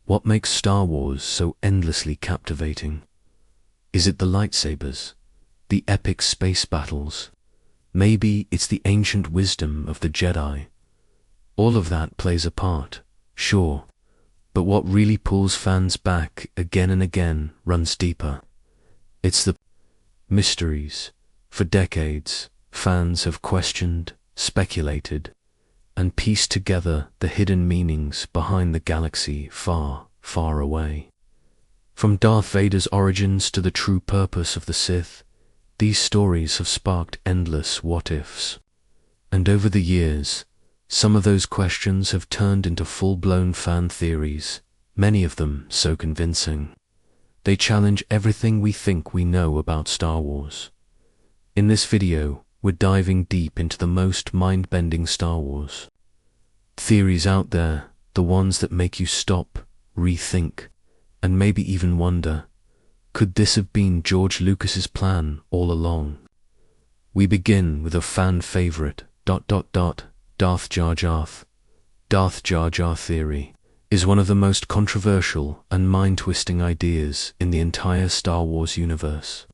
What makes Star Wars so endlessly captivating? Is it the lightsabers? The epic space battles? Maybe it's the ancient wisdom of the Jedi. All of that plays a part, sure, but what really pulls fans back again and again runs deeper. It's the mysteries. For decades, fans have questioned, speculated, and pieced together the hidden meanings behind the galaxy far, far away. From Darth Vader's origins to the true purpose of the Sith, these stories have sparked endless what-ifs. And over the years, some of those questions have turned into full-blown fan theories, many of them so convincing. They challenge everything we think we know about Star Wars. In this video, we're diving deep into the most mind-bending Star Wars theories out there, the ones that make you stop, rethink, and maybe even wonder, could this have been George Lucas's plan all along? We begin with a fan favorite, Darth Jar Jar. Darth Jar Jar theory is one of the most controversial and mind-twisting ideas in the entire Star Wars universe.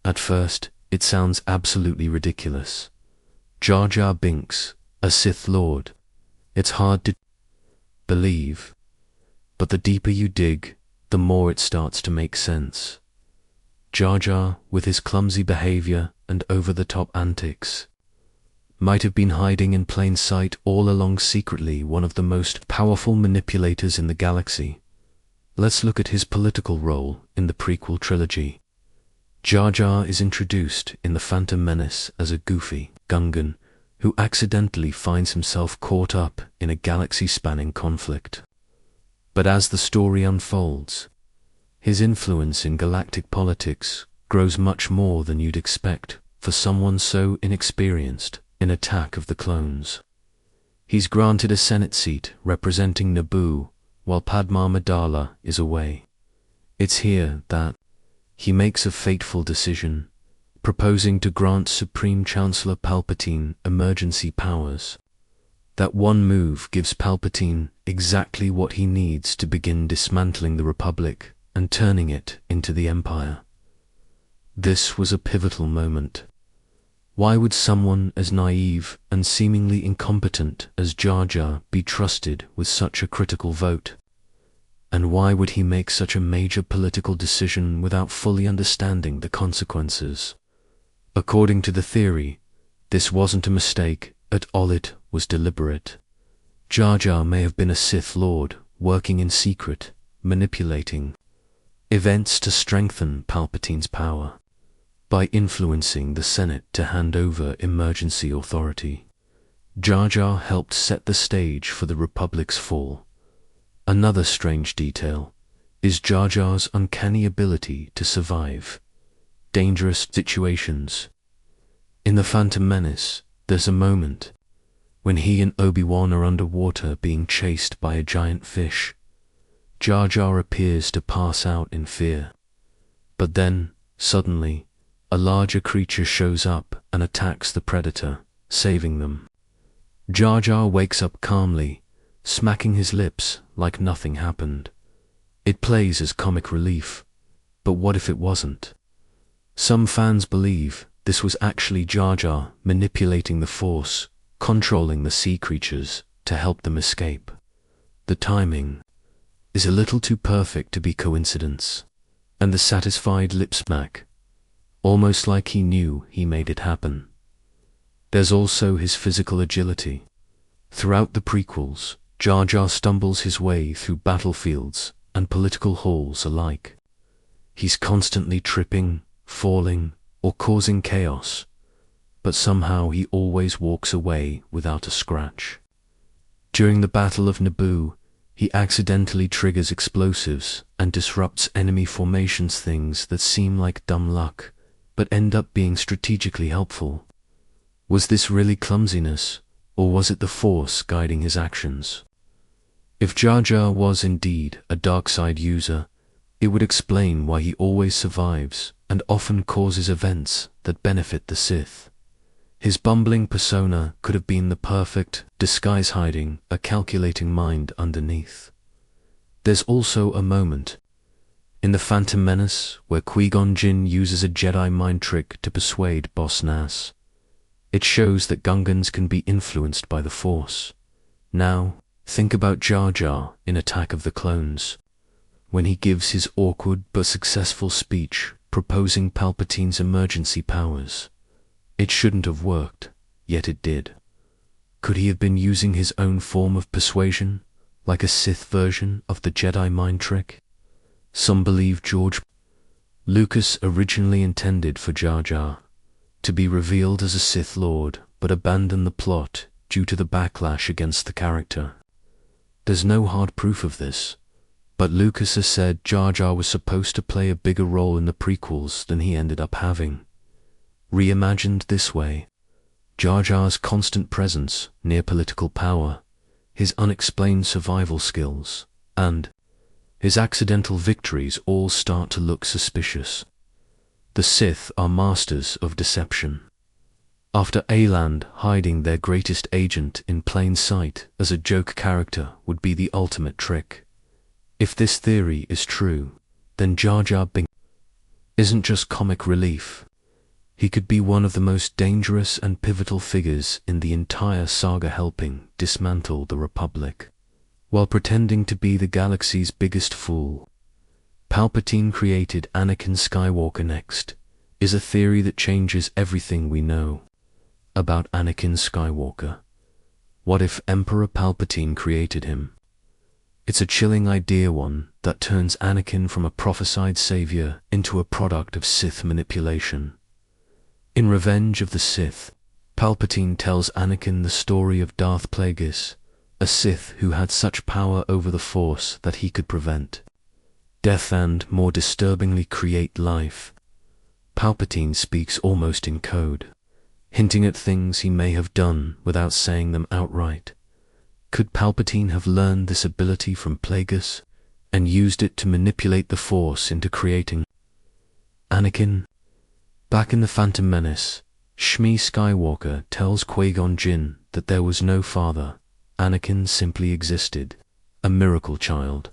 At first, it sounds absolutely ridiculous. Jar Jar Binks, a Sith Lord. It's hard to believe, but the deeper you dig, the more it starts to make sense. Jar Jar, with his clumsy behavior and over-the-top antics, might have been hiding in plain sight all along, secretly one of the most powerful manipulators in the galaxy. Let's look at his political role in the prequel trilogy. Jar Jar is introduced in The Phantom Menace as a goofy Gungan who accidentally finds himself caught up in a galaxy-spanning conflict. But as the story unfolds, his influence in galactic politics grows much more than you'd expect for someone so inexperienced in Attack of the Clones. He's granted a Senate seat representing Naboo while Padma Amidala is away. It's here that he makes a fateful decision, proposing to grant Supreme Chancellor Palpatine emergency powers. That one move gives Palpatine exactly what he needs to begin dismantling the Republic and turning it into the Empire. This was a pivotal moment. Why would someone as naive and seemingly incompetent as Jar Jar be trusted with such a critical vote? And why would he make such a major political decision without fully understanding the consequences? According to the theory, this wasn't a mistake at all, it was deliberate. Jar Jar may have been a Sith Lord working in secret, manipulating events to strengthen Palpatine's power. By influencing the Senate to hand over emergency authority, Jar Jar helped set the stage for the Republic's fall. Another strange detail is Jar Jar's uncanny ability to survive dangerous situations. In The Phantom Menace, there's a moment when he and Obi-Wan are underwater being chased by a giant fish. Jar Jar appears to pass out in fear. But then, suddenly, a larger creature shows up and attacks the predator, saving them. Jar Jar wakes up calmly, smacking his lips like nothing happened. It plays as comic relief, but what if it wasn't? Some fans believe this was actually Jar Jar manipulating the Force, controlling the sea creatures to help them escape. The timing is a little too perfect to be coincidence, and the satisfied lip smack, almost like he knew he made it happen. There's also his physical agility. Throughout the prequels, Jar Jar stumbles his way through battlefields and political halls alike. He's constantly tripping, falling, or causing chaos, but somehow he always walks away without a scratch. During the Battle of Naboo, he accidentally triggers explosives and disrupts enemy formations, things that seem like dumb luck, but end up being strategically helpful. Was this really clumsiness, or was it the Force guiding his actions? If Jar Jar was indeed a dark side user, it would explain why he always survives and often causes events that benefit the Sith. His bumbling persona could have been the perfect disguise, hiding a calculating mind underneath. There's also a moment in The Phantom Menace where Qui-Gon Jinn uses a Jedi mind trick to persuade Boss Nass. It shows that Gungans can be influenced by the Force. Now, think about Jar Jar in Attack of the Clones, when he gives his awkward but successful speech proposing Palpatine's emergency powers. It shouldn't have worked, yet it did. Could he have been using his own form of persuasion, like a Sith version of the Jedi mind trick? Some believe George Lucas originally intended for Jar Jar to be revealed as a Sith Lord, but abandoned the plot due to the backlash against the character. There's no hard proof of this, but Lucas has said Jar Jar was supposed to play a bigger role in the prequels than he ended up having. Reimagined this way, Jar Jar's constant presence near political power, his unexplained survival skills, and his accidental victories all start to look suspicious. The Sith are masters of deception. After Aland hiding their greatest agent in plain sight as a joke character would be the ultimate trick. If this theory is true, then Jar Jar Binks isn't just comic relief. He could be one of the most dangerous and pivotal figures in the entire saga, helping dismantle the Republic, while pretending to be the galaxy's biggest fool. Palpatine created Anakin Skywalker next is a theory that changes everything we know about Anakin Skywalker. What if Emperor Palpatine created him? It's a chilling idea, one that turns Anakin from a prophesied savior into a product of Sith manipulation. In Revenge of the Sith, Palpatine tells Anakin the story of Darth Plagueis, a Sith who had such power over the Force that he could prevent death and, more disturbingly, create life. Palpatine speaks almost in code, hinting at things he may have done without saying them outright. Could Palpatine have learned this ability from Plagueis and used it to manipulate the Force into creating Anakin? Back in The Phantom Menace, Shmi Skywalker tells Qui-Gon Jinn that there was no father. Anakin simply existed, a miracle child.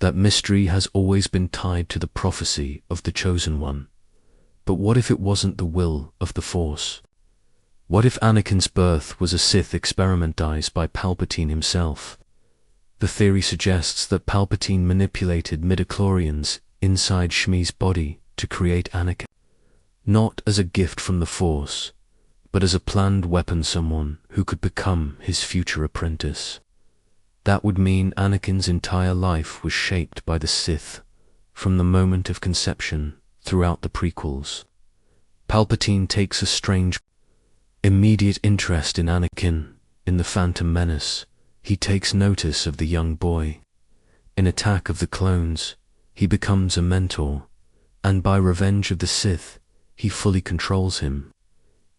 That mystery has always been tied to the prophecy of the Chosen One. But what if it wasn't the will of the Force? What if Anakin's birth was a Sith experimentized by Palpatine himself? The theory suggests that Palpatine manipulated midichlorians inside Shmi's body to create Anakin, not as a gift from the Force, but as a planned weapon, someone who could become his future apprentice. That would mean Anakin's entire life was shaped by the Sith, from the moment of conception throughout the prequels. Palpatine takes a strange, immediate interest in Anakin. In The Phantom Menace, he takes notice of the young boy. In Attack of the Clones, he becomes a mentor, and by Revenge of the Sith, he fully controls him.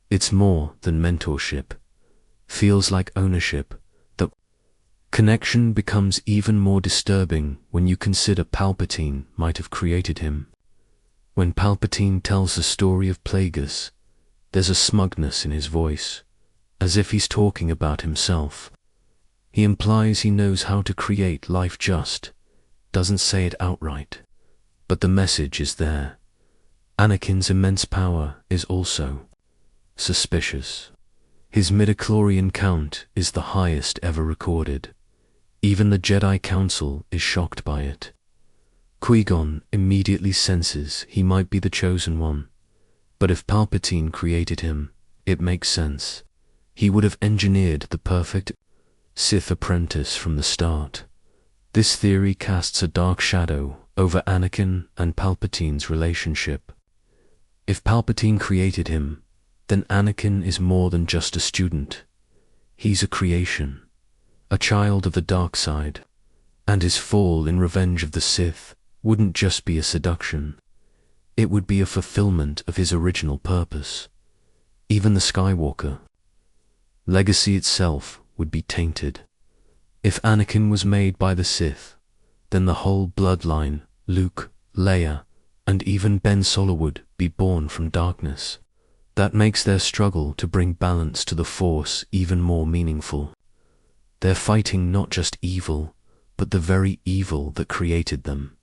It's more than mentorship. Feels like ownership. The connection becomes even more disturbing when you consider Palpatine might have created him. When Palpatine tells the story of Plagueis, there's a smugness in his voice, as if he's talking about himself. He implies he knows how to create life, just doesn't say it outright. But the message is there. Anakin's immense power is also suspicious. His midichlorian count is the highest ever recorded. Even the Jedi Council is shocked by it. Qui-Gon immediately senses he might be the Chosen One, but if Palpatine created him, it makes sense. He would have engineered the perfect Sith apprentice from the start. This theory casts a dark shadow over Anakin and Palpatine's relationship. If Palpatine created him, then Anakin is more than just a student. He's a creation, a child of the dark side, and his fall in Revenge of the Sith wouldn't just be a seduction. It would be a fulfillment of his original purpose. Even the Skywalker legacy itself would be tainted. If Anakin was made by the Sith, then the whole bloodline, Luke, Leia, and even Ben Solo, would be born from darkness. That makes their struggle to bring balance to the Force even more meaningful. They're fighting not just evil, but the very evil that created them.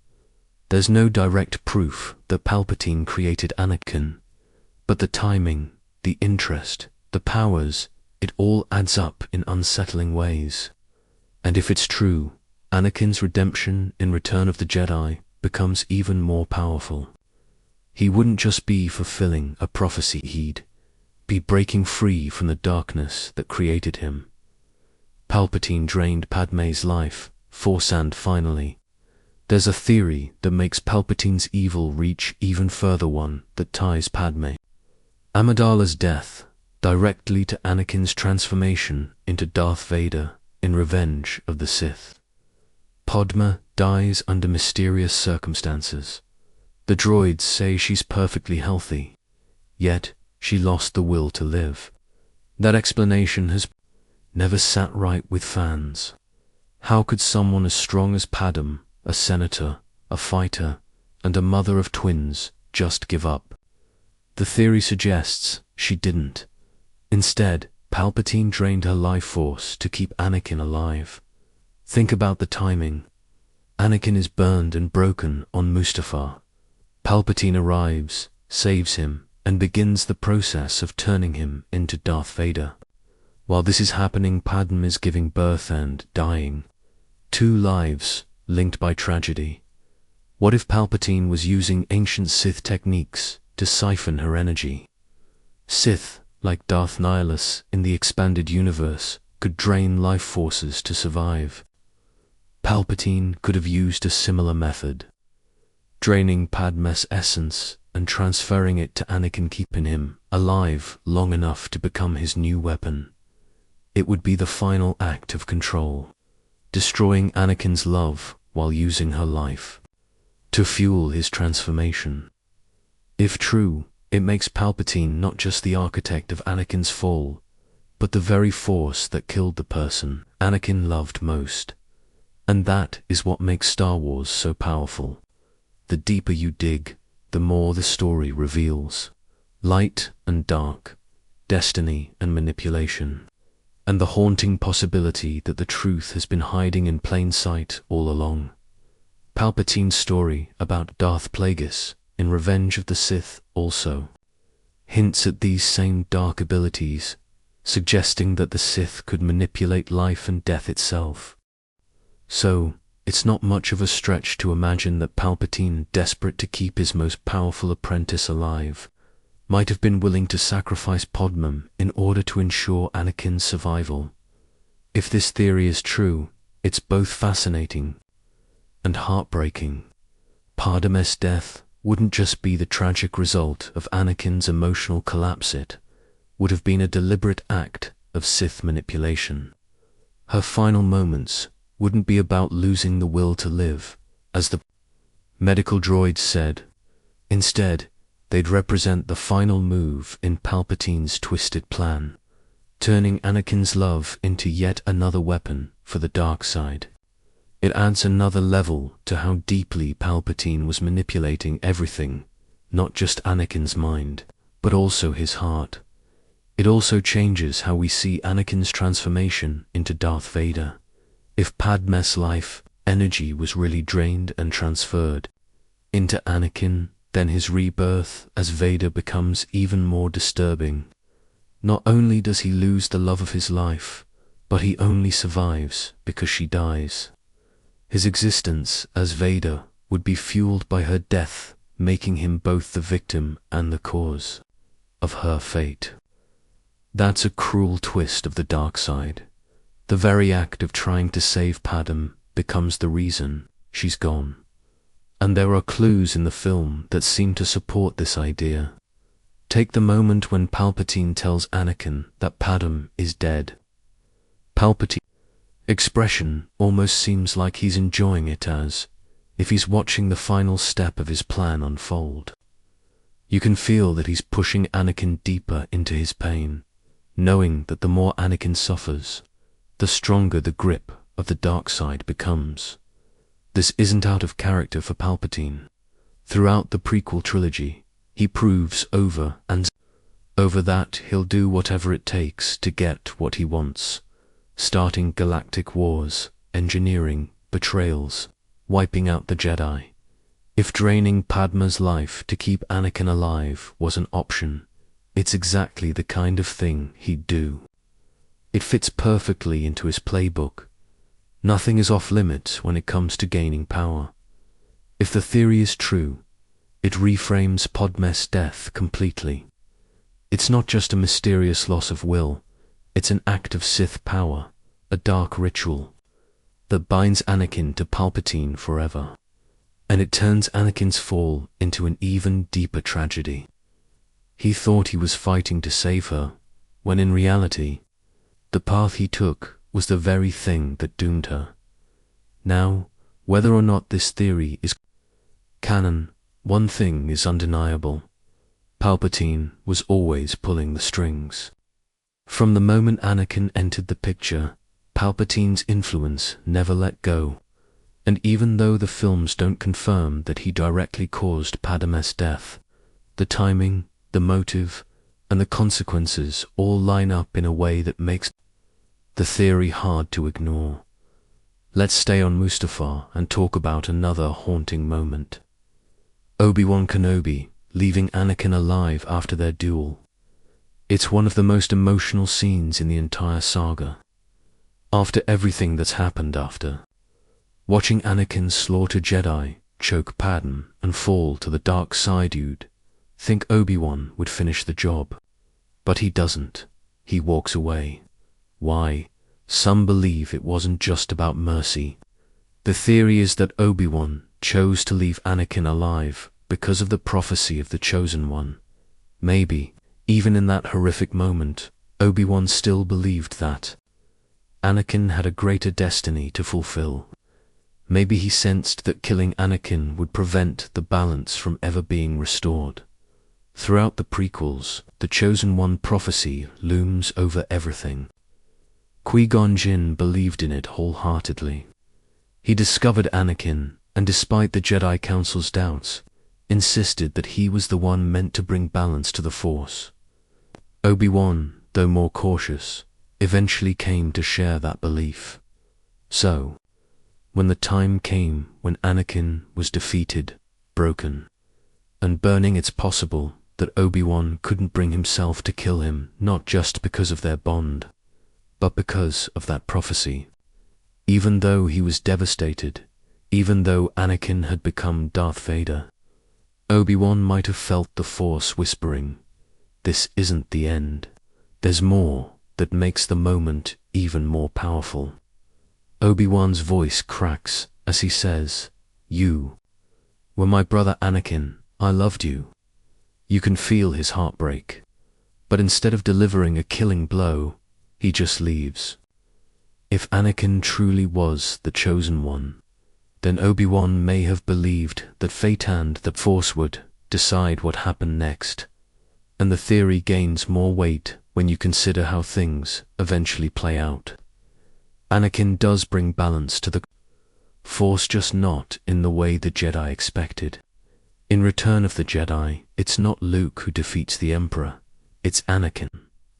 There's no direct proof that Palpatine created Anakin, but the timing, the interest, the powers, it all adds up in unsettling ways. And if it's true, Anakin's redemption in Return of the Jedi becomes even more powerful. He wouldn't just be fulfilling a prophecy, he'd be breaking free from the darkness that created him. Palpatine drained Padmé's life, force, and finally, there's a theory that makes Palpatine's evil reach even further, one that ties Padmé Amidala's death directly to Anakin's transformation into Darth Vader in Revenge of the Sith. Padmé dies under mysterious circumstances. The droids say she's perfectly healthy, yet she lost the will to live. That explanation has never sat right with fans. How could someone as strong as Padmé, a senator, a fighter, and a mother of twins, just give up? The theory suggests she didn't. Instead, Palpatine drained her life force to keep Anakin alive. Think about the timing. Anakin is burned and broken on Mustafar. Palpatine arrives, saves him, and begins the process of turning him into Darth Vader. While this is happening, Padmé is giving birth and dying. Two lives linked by tragedy. What if Palpatine was using ancient Sith techniques to siphon her energy? Sith, like Darth Nihilus in the expanded universe, could drain life forces to survive. Palpatine could have used a similar method, draining Padmé's essence and transferring it to Anakin, keeping him alive long enough to become his new weapon. It would be the final act of control, destroying Anakin's love while using her life to fuel his transformation. If true, it makes Palpatine not just the architect of Anakin's fall, but the very force that killed the person Anakin loved most. And that is what makes Star Wars so powerful. The deeper you dig, the more the story reveals. Light and dark, destiny and manipulation, and the haunting possibility that the truth has been hiding in plain sight all along. Palpatine's story about Darth Plagueis in Revenge of the Sith also hints at these same dark abilities, suggesting that the Sith could manipulate life and death itself. So, it's not much of a stretch to imagine that Palpatine, desperate to keep his most powerful apprentice alive, might have been willing to sacrifice Padmé in order to ensure Anakin's survival. If this theory is true, it's both fascinating and heartbreaking. Padmé's death wouldn't just be the tragic result of Anakin's emotional collapse, it would have been a deliberate act of Sith manipulation. Her final moments wouldn't be about losing the will to live, as the medical droids said. Instead, they'd represent the final move in Palpatine's twisted plan, turning Anakin's love into yet another weapon for the dark side. It adds another level to how deeply Palpatine was manipulating everything, not just Anakin's mind, but also his heart. It also changes how we see Anakin's transformation into Darth Vader. If Padmé's life energy was really drained and transferred into Anakin, then his rebirth as Vader becomes even more disturbing. Not only does he lose the love of his life, but he only survives because she dies. His existence as Vader would be fueled by her death, making him both the victim and the cause of her fate. That's a cruel twist of the dark side. The very act of trying to save Padmé becomes the reason she's gone. And there are clues in the film that seem to support this idea. Take the moment when Palpatine tells Anakin that Padmé is dead. Palpatine's expression almost seems like he's enjoying it, as if he's watching the final step of his plan unfold. You can feel that he's pushing Anakin deeper into his pain, knowing that the more Anakin suffers, the stronger the grip of the dark side becomes. This isn't out of character for Palpatine. Throughout the prequel trilogy, he proves over and over that he'll do whatever it takes to get what he wants, starting galactic wars, engineering betrayals, wiping out the Jedi. If draining Padma's life to keep Anakin alive was an option, it's exactly the kind of thing he'd do. It fits perfectly into his playbook. Nothing is off limits when it comes to gaining power. If the theory is true, it reframes Padma's death completely. It's not just a mysterious loss of will, it's an act of Sith power, a dark ritual that binds Anakin to Palpatine forever. And it turns Anakin's fall into an even deeper tragedy. He thought he was fighting to save her, when in reality, the path he took was the very thing that doomed her. Now, whether or not this theory is canon, one thing is undeniable. Palpatine was always pulling the strings. From the moment Anakin entered the picture, Palpatine's influence never let go. And even though the films don't confirm that he directly caused Padma's death, the timing, the motive, and the consequences all line up in a way that makes the theory hard to ignore. Let's stay on Mustafar and talk about another haunting moment. Obi-Wan Kenobi leaving Anakin alive after their duel. It's one of the most emotional scenes in the entire saga. After everything that's happened after, watching Anakin slaughter Jedi, choke Padme, and fall to the dark side, you'd think Obi-Wan would finish the job. But he doesn't. He walks away. Why? Some believe it wasn't just about mercy. The theory is that Obi-Wan chose to leave Anakin alive because of the prophecy of the Chosen One. Maybe, even in that horrific moment, Obi-Wan still believed that Anakin had a greater destiny to fulfill. Maybe he sensed that killing Anakin would prevent the balance from ever being restored. Throughout the prequels, the Chosen One prophecy looms over everything. Qui-Gon Jinn believed in it wholeheartedly. He discovered Anakin, and despite the Jedi Council's doubts, insisted that he was the one meant to bring balance to the Force. Obi-Wan, though more cautious, eventually came to share that belief. So, when the time came when Anakin was defeated, broken, and burning, it's possible that Obi-Wan couldn't bring himself to kill him, not just because of their bond, but because of that prophecy. Even though he was devastated, even though Anakin had become Darth Vader, Obi-Wan might have felt the Force whispering, "This isn't the end. There's more," that makes the moment even more powerful. Obi-Wan's voice cracks as he says, "You were my brother Anakin. I loved you." You can feel his heartbreak. But instead of delivering a killing blow, he just leaves. If Anakin truly was the Chosen One, then Obi-Wan may have believed that fate and the Force would decide what happened next. And the theory gains more weight when you consider how things eventually play out. Anakin does bring balance to the Force, just not in the way the Jedi expected. In Return of the Jedi, it's not Luke who defeats the Emperor, it's Anakin.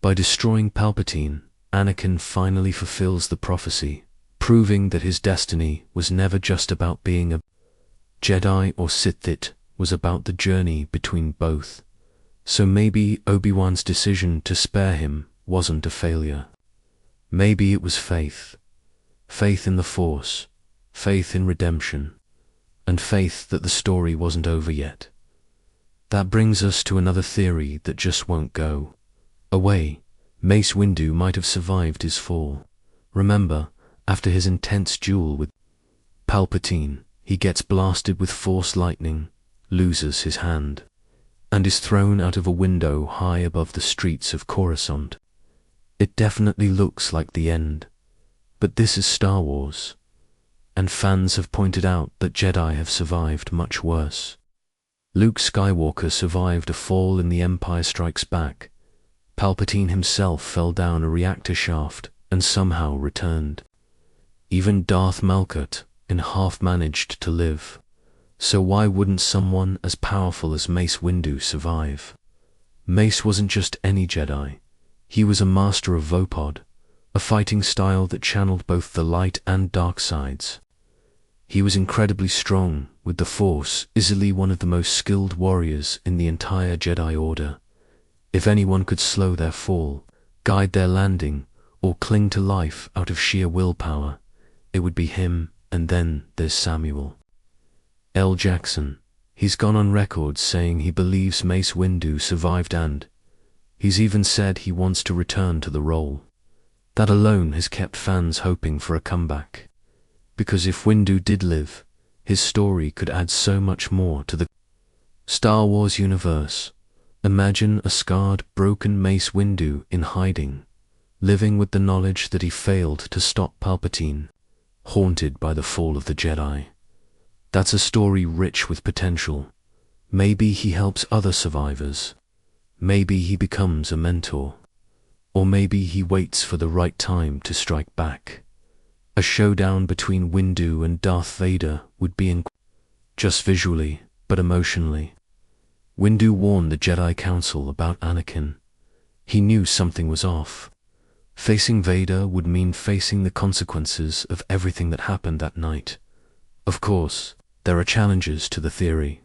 By destroying Palpatine, Anakin finally fulfills the prophecy, proving that his destiny was never just about being a Jedi or Sith, it was about the journey between both. So maybe Obi-Wan's decision to spare him wasn't a failure. Maybe it was faith. Faith in the Force, faith in redemption, and faith that the story wasn't over yet. That brings us to another theory that just won't go away. Mace Windu might have survived his fall. Remember, after his intense duel with Palpatine, he gets blasted with Force lightning, loses his hand, and is thrown out of a window high above the streets of Coruscant. It definitely looks like the end. But this is Star Wars, and fans have pointed out that Jedi have survived much worse. Luke Skywalker survived a fall in The Empire Strikes Back. Palpatine himself fell down a reactor shaft and somehow returned. Even Darth Malkut in Half managed to live. So why wouldn't someone as powerful as Mace Windu survive? Mace wasn't just any Jedi. He was a master of Vopod, a fighting style that channeled both the light and dark sides. He was incredibly strong with the Force, easily one of the most skilled warriors in the entire Jedi Order. If anyone could slow their fall, guide their landing, or cling to life out of sheer willpower, it would be him. And then there's Samuel L. Jackson. He's gone on record saying he believes Mace Windu survived, and he's even said he wants to return to the role. That alone has kept fans hoping for a comeback. Because if Windu did live, his story could add so much more to the Star Wars universe. Imagine a scarred, broken Mace Windu in hiding, living with the knowledge that he failed to stop Palpatine, haunted by the fall of the Jedi. That's a story rich with potential. Maybe he helps other survivors. Maybe he becomes a mentor. Or maybe he waits for the right time to strike back. A showdown between Windu and Darth Vader would be just visually, but emotionally. Windu warned the Jedi Council about Anakin. He knew something was off. Facing Vader would mean facing the consequences of everything that happened that night. Of course, there are challenges to the theory.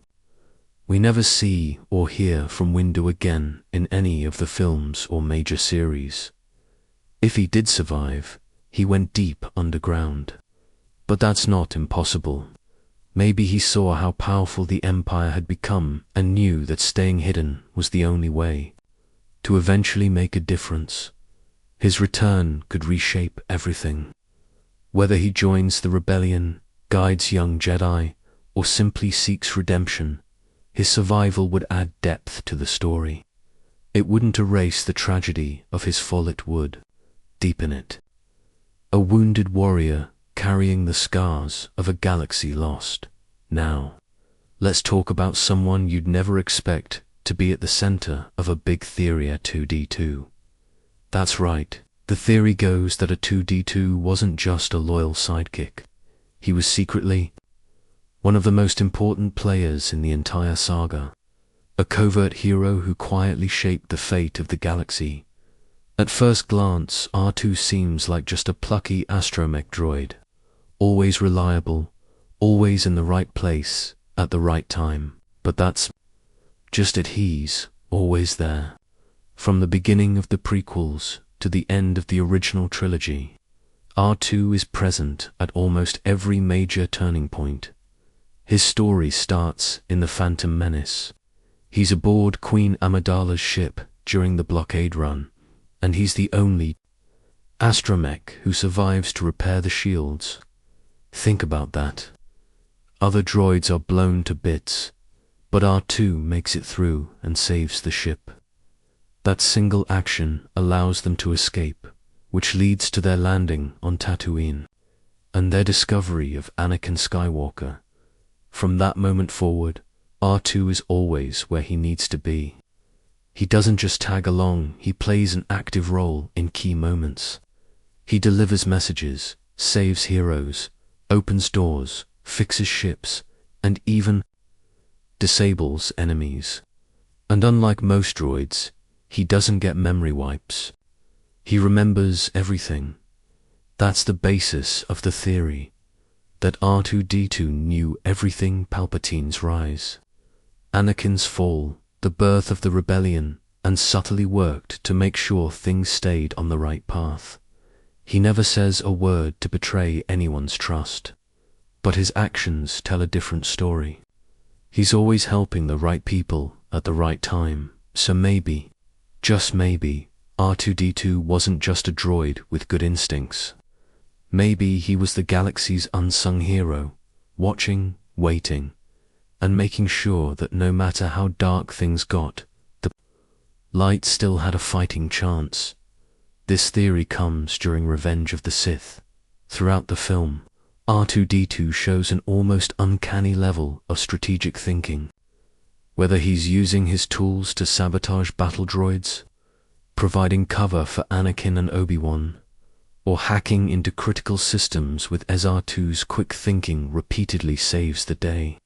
We never see or hear from Windu again in any of the films or major series. If he did survive, he went deep underground. But that's not impossible. Maybe he saw how powerful the Empire had become and knew that staying hidden was the only way to eventually make a difference. His return could reshape everything. Whether he joins the rebellion, guides young Jedi, or simply seeks redemption, his survival would add depth to the story. It wouldn't erase the tragedy of his fall, it would deepen it. A wounded warrior carrying the scars of a galaxy lost. Now, let's talk about someone you'd never expect to be at the center of a big theory at 2D2. That's right, the theory goes that a 2D2 wasn't just a loyal sidekick. He was secretly one of the most important players in the entire saga, a covert hero who quietly shaped the fate of the galaxy. At first glance, R2 seems like just a plucky astromech droid, always reliable, always in the right place, at the right time. But that's just it, he's always there. From the beginning of the prequels to the end of the original trilogy, R2 is present at almost every major turning point. His story starts in The Phantom Menace. He's aboard Queen Amidala's ship during the blockade run, and he's the only astromech who survives to repair the shields. Think about that. Other droids are blown to bits, but R2 makes it through and saves the ship. That single action allows them to escape, which leads to their landing on Tatooine, and their discovery of Anakin Skywalker. From that moment forward, R2 is always where he needs to be. He doesn't just tag along, he plays an active role in key moments. He delivers messages, saves heroes, opens doors, fixes ships, and even disables enemies. And unlike most droids, he doesn't get memory wipes. He remembers everything. That's the basis of the theory, that R2-D2 knew everything: Palpatine's rise, Anakin's fall, the birth of the rebellion, and subtly worked to make sure things stayed on the right path. He never says a word to betray anyone's trust, but his actions tell a different story. He's always helping the right people at the right time, so maybe, just maybe, R2-D2 wasn't just a droid with good instincts. Maybe he was the galaxy's unsung hero, watching, waiting, and making sure that no matter how dark things got, the light still had a fighting chance. This theory comes during Revenge of the Sith. Throughout the film, R2-D2 shows an almost uncanny level of strategic thinking. Whether he's using his tools to sabotage battle droids, providing cover for Anakin and Obi-Wan, or hacking into critical systems with SR2's quick thinking repeatedly saves the day.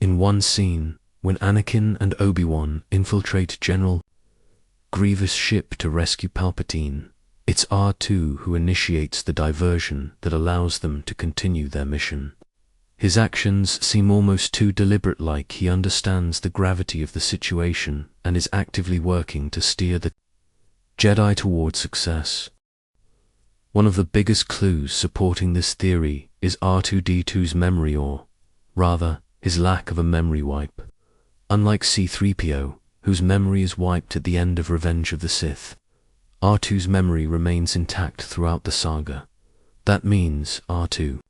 In one scene, when Anakin and Obi-Wan infiltrate General Grievous' ship to rescue Palpatine, it's R2 who initiates the diversion that allows them to continue their mission. His actions seem almost too deliberate, like he understands the gravity of the situation and is actively working to steer the Jedi towards success. One of the biggest clues supporting this theory is R2-D2's memory, or rather, his lack of a memory wipe. Unlike C-3PO, whose memory is wiped at the end of Revenge of the Sith, R2's memory remains intact throughout the saga. That means R2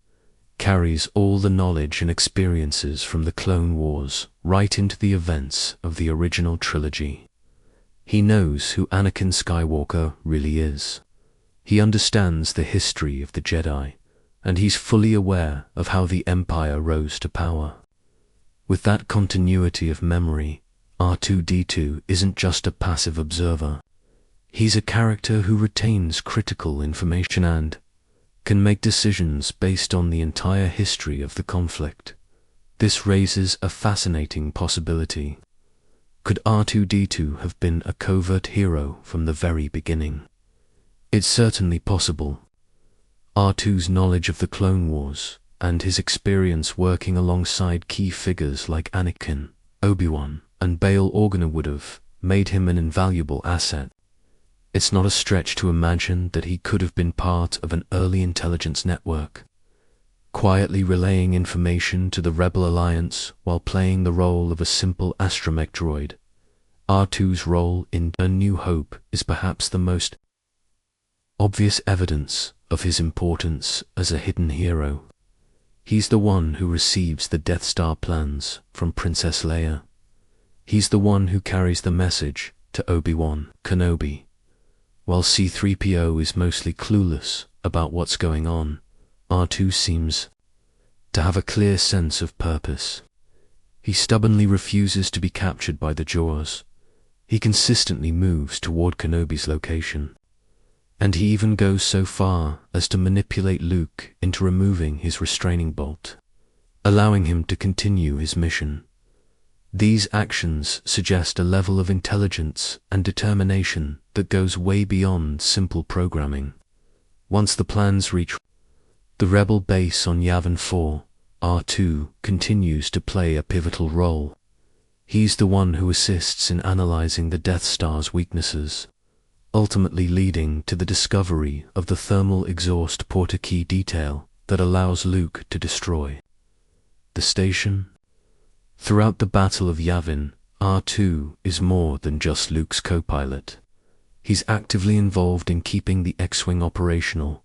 carries all the knowledge and experiences from the Clone Wars right into the events of the original trilogy. He knows who Anakin Skywalker really is. He understands the history of the Jedi, and he's fully aware of how the Empire rose to power. With that continuity of memory, R2-D2 isn't just a passive observer. He's a character who retains critical information and can make decisions based on the entire history of the conflict. This raises a fascinating possibility. Could R2-D2 have been a covert hero from the very beginning? It's certainly possible. R2's knowledge of the Clone Wars and his experience working alongside key figures like Anakin, Obi-Wan, and Bail Organa would have made him an invaluable asset. It's not a stretch to imagine that he could have been part of an early intelligence network, quietly relaying information to the Rebel Alliance while playing the role of a simple astromech droid. R2's role in A New Hope is perhaps the most obvious evidence of his importance as a hidden hero. He's the one who receives the Death Star plans from Princess Leia. He's the one who carries the message to Obi-Wan Kenobi. While C-3PO is mostly clueless about what's going on, R2 seems to have a clear sense of purpose. He stubbornly refuses to be captured by the Jaws. He consistently moves toward Kenobi's location. And he even goes so far as to manipulate Luke into removing his restraining bolt, allowing him to continue his mission. These actions suggest a level of intelligence and determination that goes way beyond simple programming. Once the plans reach the Rebel base on Yavin 4, R2 continues to play a pivotal role. He's the one who assists in analyzing the Death Star's weaknesses, ultimately leading to the discovery of the thermal exhaust portakey detail that allows Luke to destroy the station. Throughout the Battle of Yavin, R2 is more than just Luke's co-pilot. He's actively involved in keeping the X-Wing operational,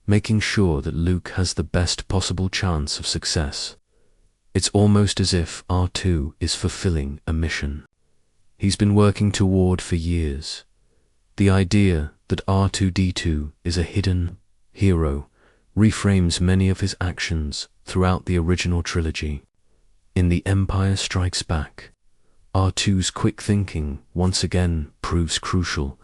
making sure that Luke has the best possible chance of success. It's almost as if R2 is fulfilling a mission he's been working toward for years. The idea that R2-D2 is a hidden hero reframes many of his actions throughout the original trilogy. In The Empire Strikes Back, R2's quick thinking once again proves crucial,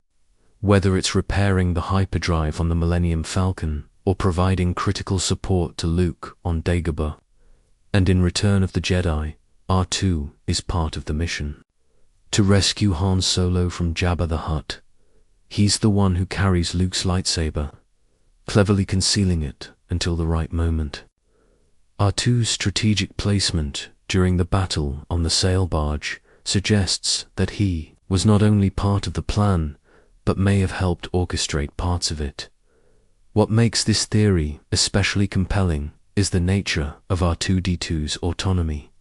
whether it's repairing the hyperdrive on the Millennium Falcon or providing critical support to Luke on Dagobah. And in Return of the Jedi, R2 is part of the mission to rescue Han Solo from Jabba the Hutt. He's the one who carries Luke's lightsaber, cleverly concealing it until the right moment. R2's strategic placement during the battle on the sail barge suggests that he was not only part of the plan, but may have helped orchestrate parts of it. What makes this theory especially compelling is the nature of R2-D2's autonomy.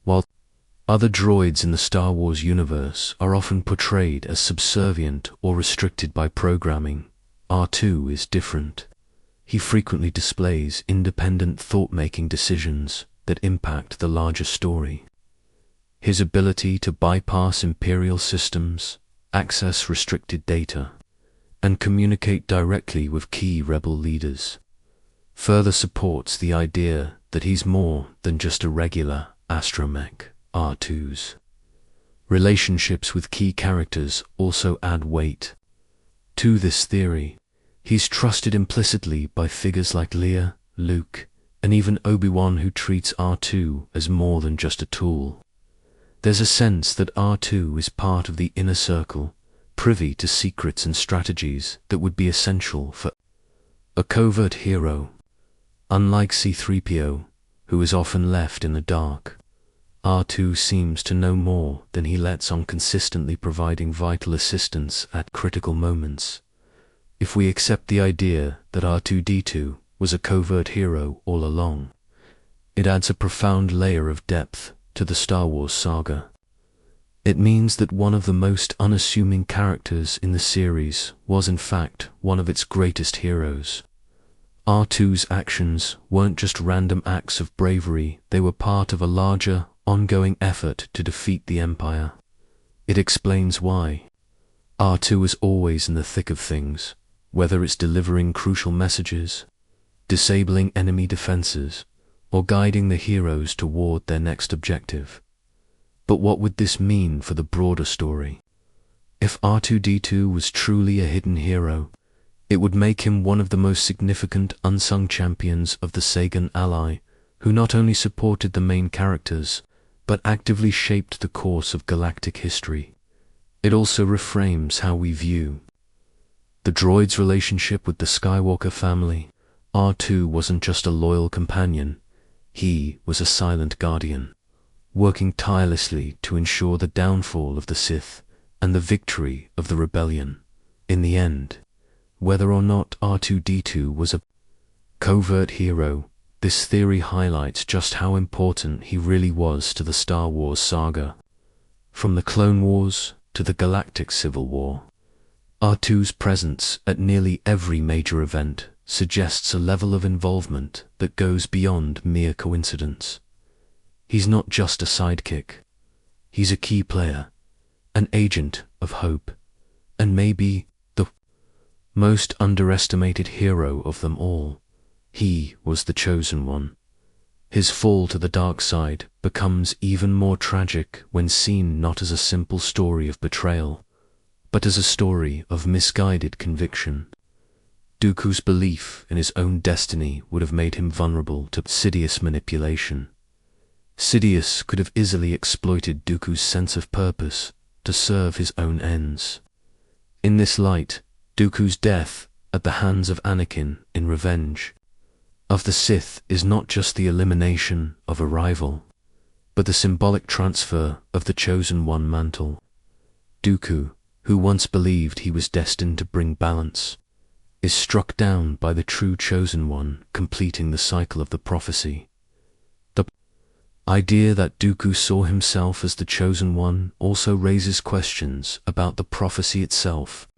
While other droids in the Star Wars universe are often portrayed as subservient or restricted by programming, R2 is different. He frequently displays independent thought-making decisions that impact the larger story. His ability to bypass Imperial systems, access restricted data, and communicate directly with key rebel leaders further supports the idea that he's more than just a regular astromech. R2's relationships with key characters also add weight to this theory. He's trusted implicitly by figures like Leia, Luke, and even Obi-Wan, who treats R2 as more than just a tool. There's a sense that R2 is part of the inner circle, privy to secrets and strategies that would be essential for a covert hero. Unlike C-3PO, who is often left in the dark. R2 seems to know more than he lets on, consistently providing vital assistance at critical moments. If we accept the idea that R2-D2 was a covert hero all along, it adds a profound layer of depth to the Star Wars saga. It means that one of the most unassuming characters in the series was in fact one of its greatest heroes. R2's actions weren't just random acts of bravery, they were part of a larger, ongoing effort to defeat the Empire. It explains why R2 is always in the thick of things, whether it's delivering crucial messages, disabling enemy defenses, or guiding the heroes toward their next objective. But what would this mean for the broader story? If R2-D2 was truly a hidden hero, it would make him one of the most significant unsung champions of the Sagan ally, who not only supported the main characters, but actively shaped the course of galactic history. It also reframes how we view the droid's relationship with the Skywalker family. R2 wasn't just a loyal companion, he was a silent guardian, working tirelessly to ensure the downfall of the Sith and the victory of the rebellion. In the end, whether or not R2-D2 was a covert hero, this theory highlights just how important he really was to the Star Wars saga. From the Clone Wars to the Galactic Civil War, R2's presence at nearly every major event suggests a level of involvement that goes beyond mere coincidence. He's not just a sidekick. He's a key player, an agent of hope, and maybe the most underestimated hero of them all. He was the chosen one. His fall to the dark side becomes even more tragic when seen not as a simple story of betrayal, but as a story of misguided conviction. Dooku's belief in his own destiny would have made him vulnerable to Sidious manipulation. Sidious could have easily exploited Dooku's sense of purpose to serve his own ends. In this light, Dooku's death at the hands of Anakin in revenge of the Sith is not just the elimination of a rival, but the symbolic transfer of the Chosen One mantle. Dooku, who once believed he was destined to bring balance, is struck down by the true Chosen One, completing the cycle of the prophecy. The idea that Dooku saw himself as the Chosen One also raises questions about the prophecy itself.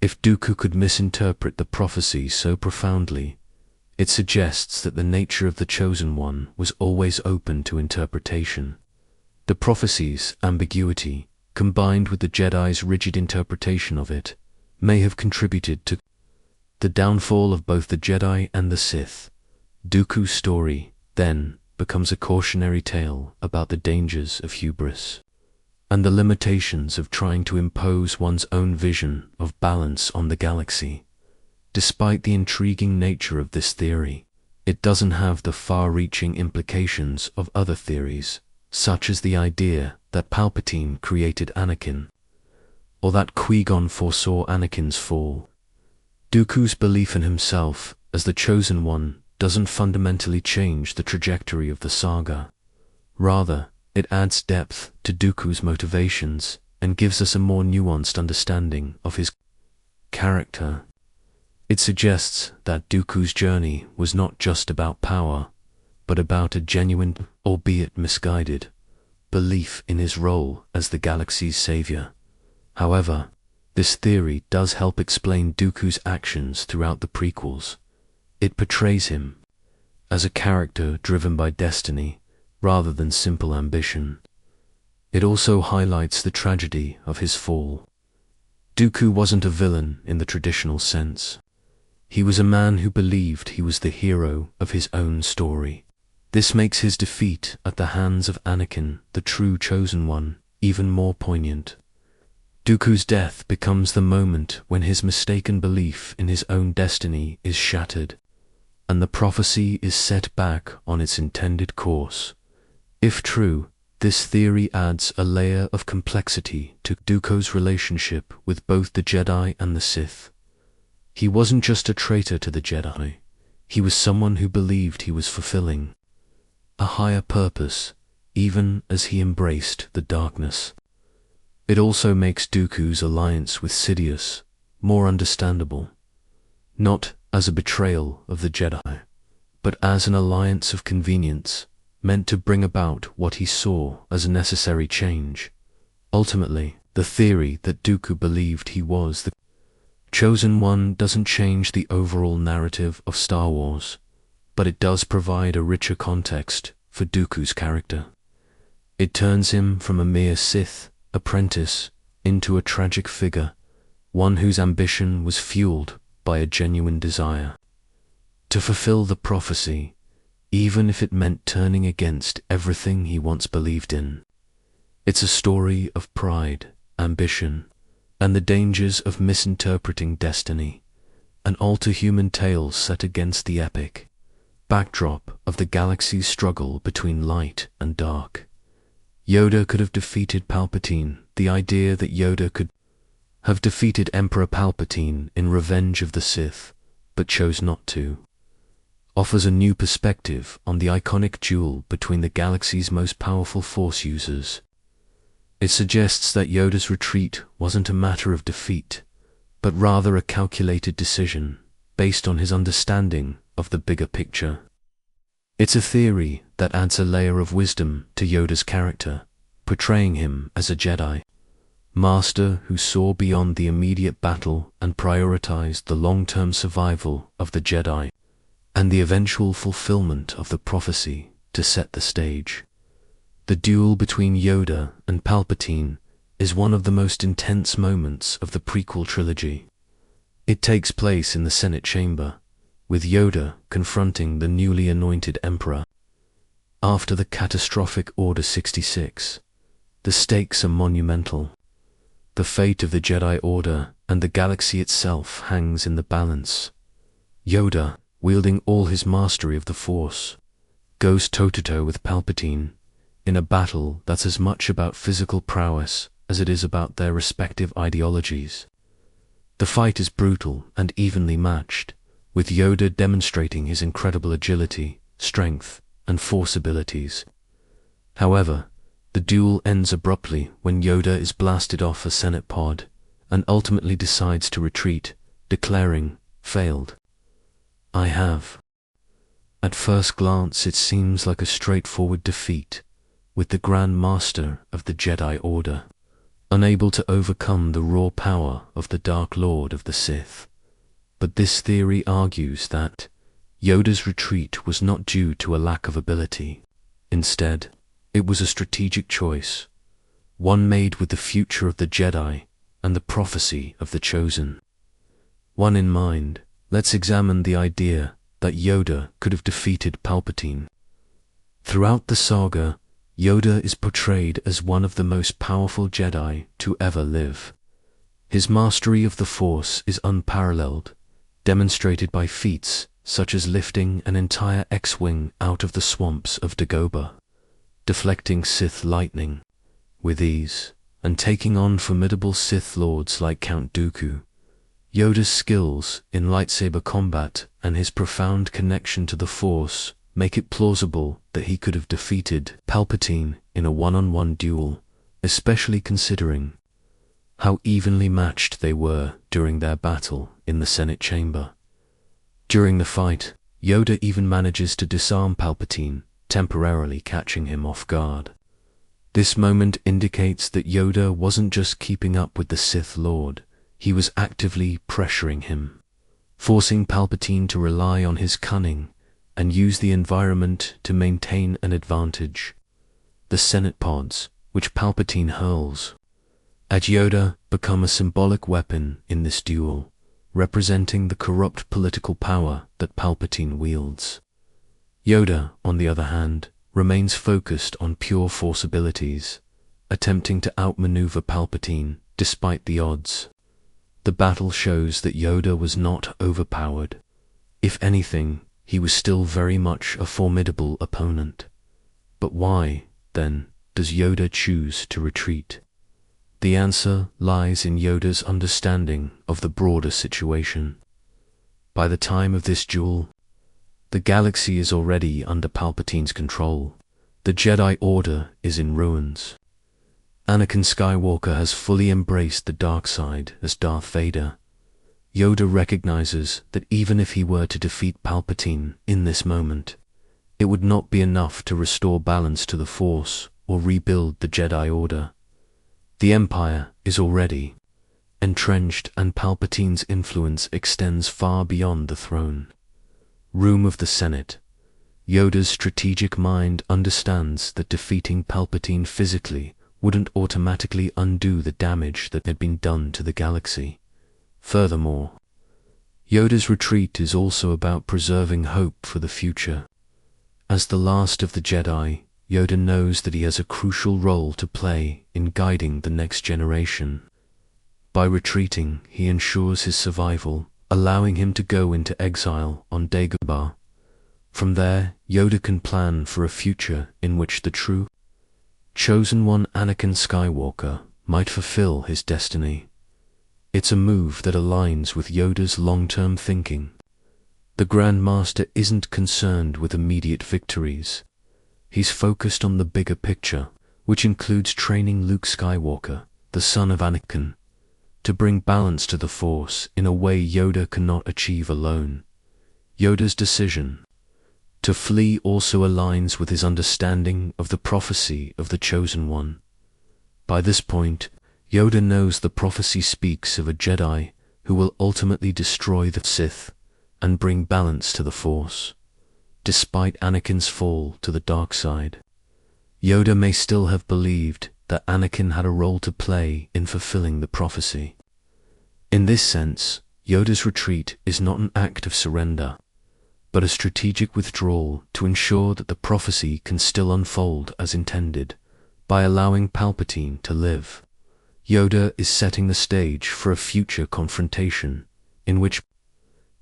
If Dooku could misinterpret the prophecy so profoundly, it suggests that the nature of the Chosen One was always open to interpretation. The prophecy's ambiguity, combined with the Jedi's rigid interpretation of it, may have contributed to the downfall of both the Jedi and the Sith. Dooku's story, then, becomes a cautionary tale about the dangers of hubris and the limitations of trying to impose one's own vision of balance on the galaxy. Despite the intriguing nature of this theory, it doesn't have the far-reaching implications of other theories, such as the idea that Palpatine created Anakin, or that Qui-Gon foresaw Anakin's fall. Dooku's belief in himself as the Chosen One doesn't fundamentally change the trajectory of the saga. Rather, it adds depth to Dooku's motivations and gives us a more nuanced understanding of his character. It suggests that Dooku's journey was not just about power, but about a genuine, albeit misguided, belief in his role as the galaxy's savior. However, this theory does help explain Dooku's actions throughout the prequels. It portrays him as a character driven by destiny rather than simple ambition. It also highlights the tragedy of his fall. Dooku wasn't a villain in the traditional sense. He was a man who believed he was the hero of his own story. This makes his defeat at the hands of Anakin, the true Chosen One, even more poignant. Dooku's death becomes the moment when his mistaken belief in his own destiny is shattered, and the prophecy is set back on its intended course. If true, this theory adds a layer of complexity to Dooku's relationship with both the Jedi and the Sith. He wasn't just a traitor to the Jedi, he was someone who believed he was fulfilling a higher purpose, even as he embraced the darkness. It also makes Dooku's alliance with Sidious more understandable, not as a betrayal of the Jedi, but as an alliance of convenience meant to bring about what he saw as a necessary change. Ultimately, the theory that Dooku believed he was the Chosen One doesn't change the overall narrative of Star Wars, but it does provide a richer context for Dooku's character. It turns him from a mere Sith apprentice into a tragic figure, one whose ambition was fueled by a genuine desire to fulfill the prophecy, even if it meant turning against everything he once believed in. It's a story of pride, ambition, and the dangers of misinterpreting destiny, an all-too-human tale set against the epic backdrop of the galaxy's struggle between light and dark. Yoda could have defeated Palpatine. The idea that Yoda could have defeated Emperor Palpatine in Revenge of the Sith, but chose not to, offers a new perspective on the iconic duel between the galaxy's most powerful Force users. It suggests that Yoda's retreat wasn't a matter of defeat, but rather a calculated decision based on his understanding of the bigger picture. It's a theory that adds a layer of wisdom to Yoda's character, portraying him as a Jedi Master who saw beyond the immediate battle and prioritized the long-term survival of the Jedi and the eventual fulfillment of the prophecy to set the stage. The duel between Yoda and Palpatine is one of the most intense moments of the prequel trilogy. It takes place in the Senate chamber, with Yoda confronting the newly anointed Emperor. After the catastrophic Order 66, the stakes are monumental. The fate of the Jedi Order and the galaxy itself hangs in the balance. Yoda, wielding all his mastery of the Force, goes toe-to-toe with Palpatine in a battle that's as much about physical prowess as it is about their respective ideologies. The fight is brutal and evenly matched, with Yoda demonstrating his incredible agility, strength, and Force abilities. However, the duel ends abruptly when Yoda is blasted off a Senate pod and ultimately decides to retreat, declaring, "Failed. I have." At first glance, it seems like a straightforward defeat, with the Grand Master of the Jedi Order unable to overcome the raw power of the Dark Lord of the Sith. But this theory argues that Yoda's retreat was not due to a lack of ability. Instead, it was a strategic choice, one made with the future of the Jedi and the prophecy of the Chosen One in mind. Let's examine the idea that Yoda could have defeated Palpatine. Throughout the saga, Yoda is portrayed as one of the most powerful Jedi to ever live. His mastery of the Force is unparalleled, demonstrated by feats such as lifting an entire X-Wing out of the swamps of Dagobah, deflecting Sith lightning with ease, and taking on formidable Sith lords like Count Dooku. Yoda's skills in lightsaber combat and his profound connection to the Force make it plausible that he could have defeated Palpatine in a one-on-one duel, especially considering how evenly matched they were during their battle in the Senate chamber. During the fight, Yoda even manages to disarm Palpatine, temporarily catching him off guard. This moment indicates that Yoda wasn't just keeping up with the Sith Lord, he was actively pressuring him, forcing Palpatine to rely on his cunning and use the environment to maintain an advantage. The Senate pods, which Palpatine hurls at Yoda, become a symbolic weapon in this duel, representing the corrupt political power that Palpatine wields. Yoda, on the other hand, remains focused on pure Force abilities, attempting to outmaneuver Palpatine despite the odds. The battle shows that Yoda was not overpowered. If anything, he was still very much a formidable opponent. But why, then, does Yoda choose to retreat? The answer lies in Yoda's understanding of the broader situation. By the time of this duel, The galaxy is already under Palpatine's control. The Jedi Order is in ruins. Anakin Skywalker has fully embraced the dark side as Darth Vader. Yoda recognizes that even if he were to defeat Palpatine in this moment, it would not be enough to restore balance to the Force or rebuild the Jedi Order. The Empire is already entrenched, and Palpatine's influence extends far beyond the throne. Room of the Senate. Yoda's strategic mind understands that defeating Palpatine physically wouldn't automatically undo the damage that had been done to the galaxy. Furthermore, Yoda's retreat is also about preserving hope for the future. As the last of the Jedi, Yoda knows that he has a crucial role to play in guiding the next generation. By retreating, he ensures his survival, allowing him to go into exile on Dagobah. From there, Yoda can plan for a future in which the true Chosen One Anakin Skywalker might fulfill his destiny. It's a move that aligns with Yoda's long-term thinking. The Grand Master isn't concerned with immediate victories. He's focused on the bigger picture, which includes training Luke Skywalker, the son of Anakin, to bring balance to the Force in a way Yoda cannot achieve alone. Yoda's decision to flee also aligns with his understanding of the prophecy of the Chosen One. By this point, Yoda knows the prophecy speaks of a Jedi who will ultimately destroy the Sith and bring balance to the Force. Despite Anakin's fall to the dark side, Yoda may still have believed that Anakin had a role to play in fulfilling the prophecy. In this sense, Yoda's retreat is not an act of surrender, but a strategic withdrawal to ensure that the prophecy can still unfold as intended. By allowing Palpatine to live, Yoda is setting the stage for a future confrontation in which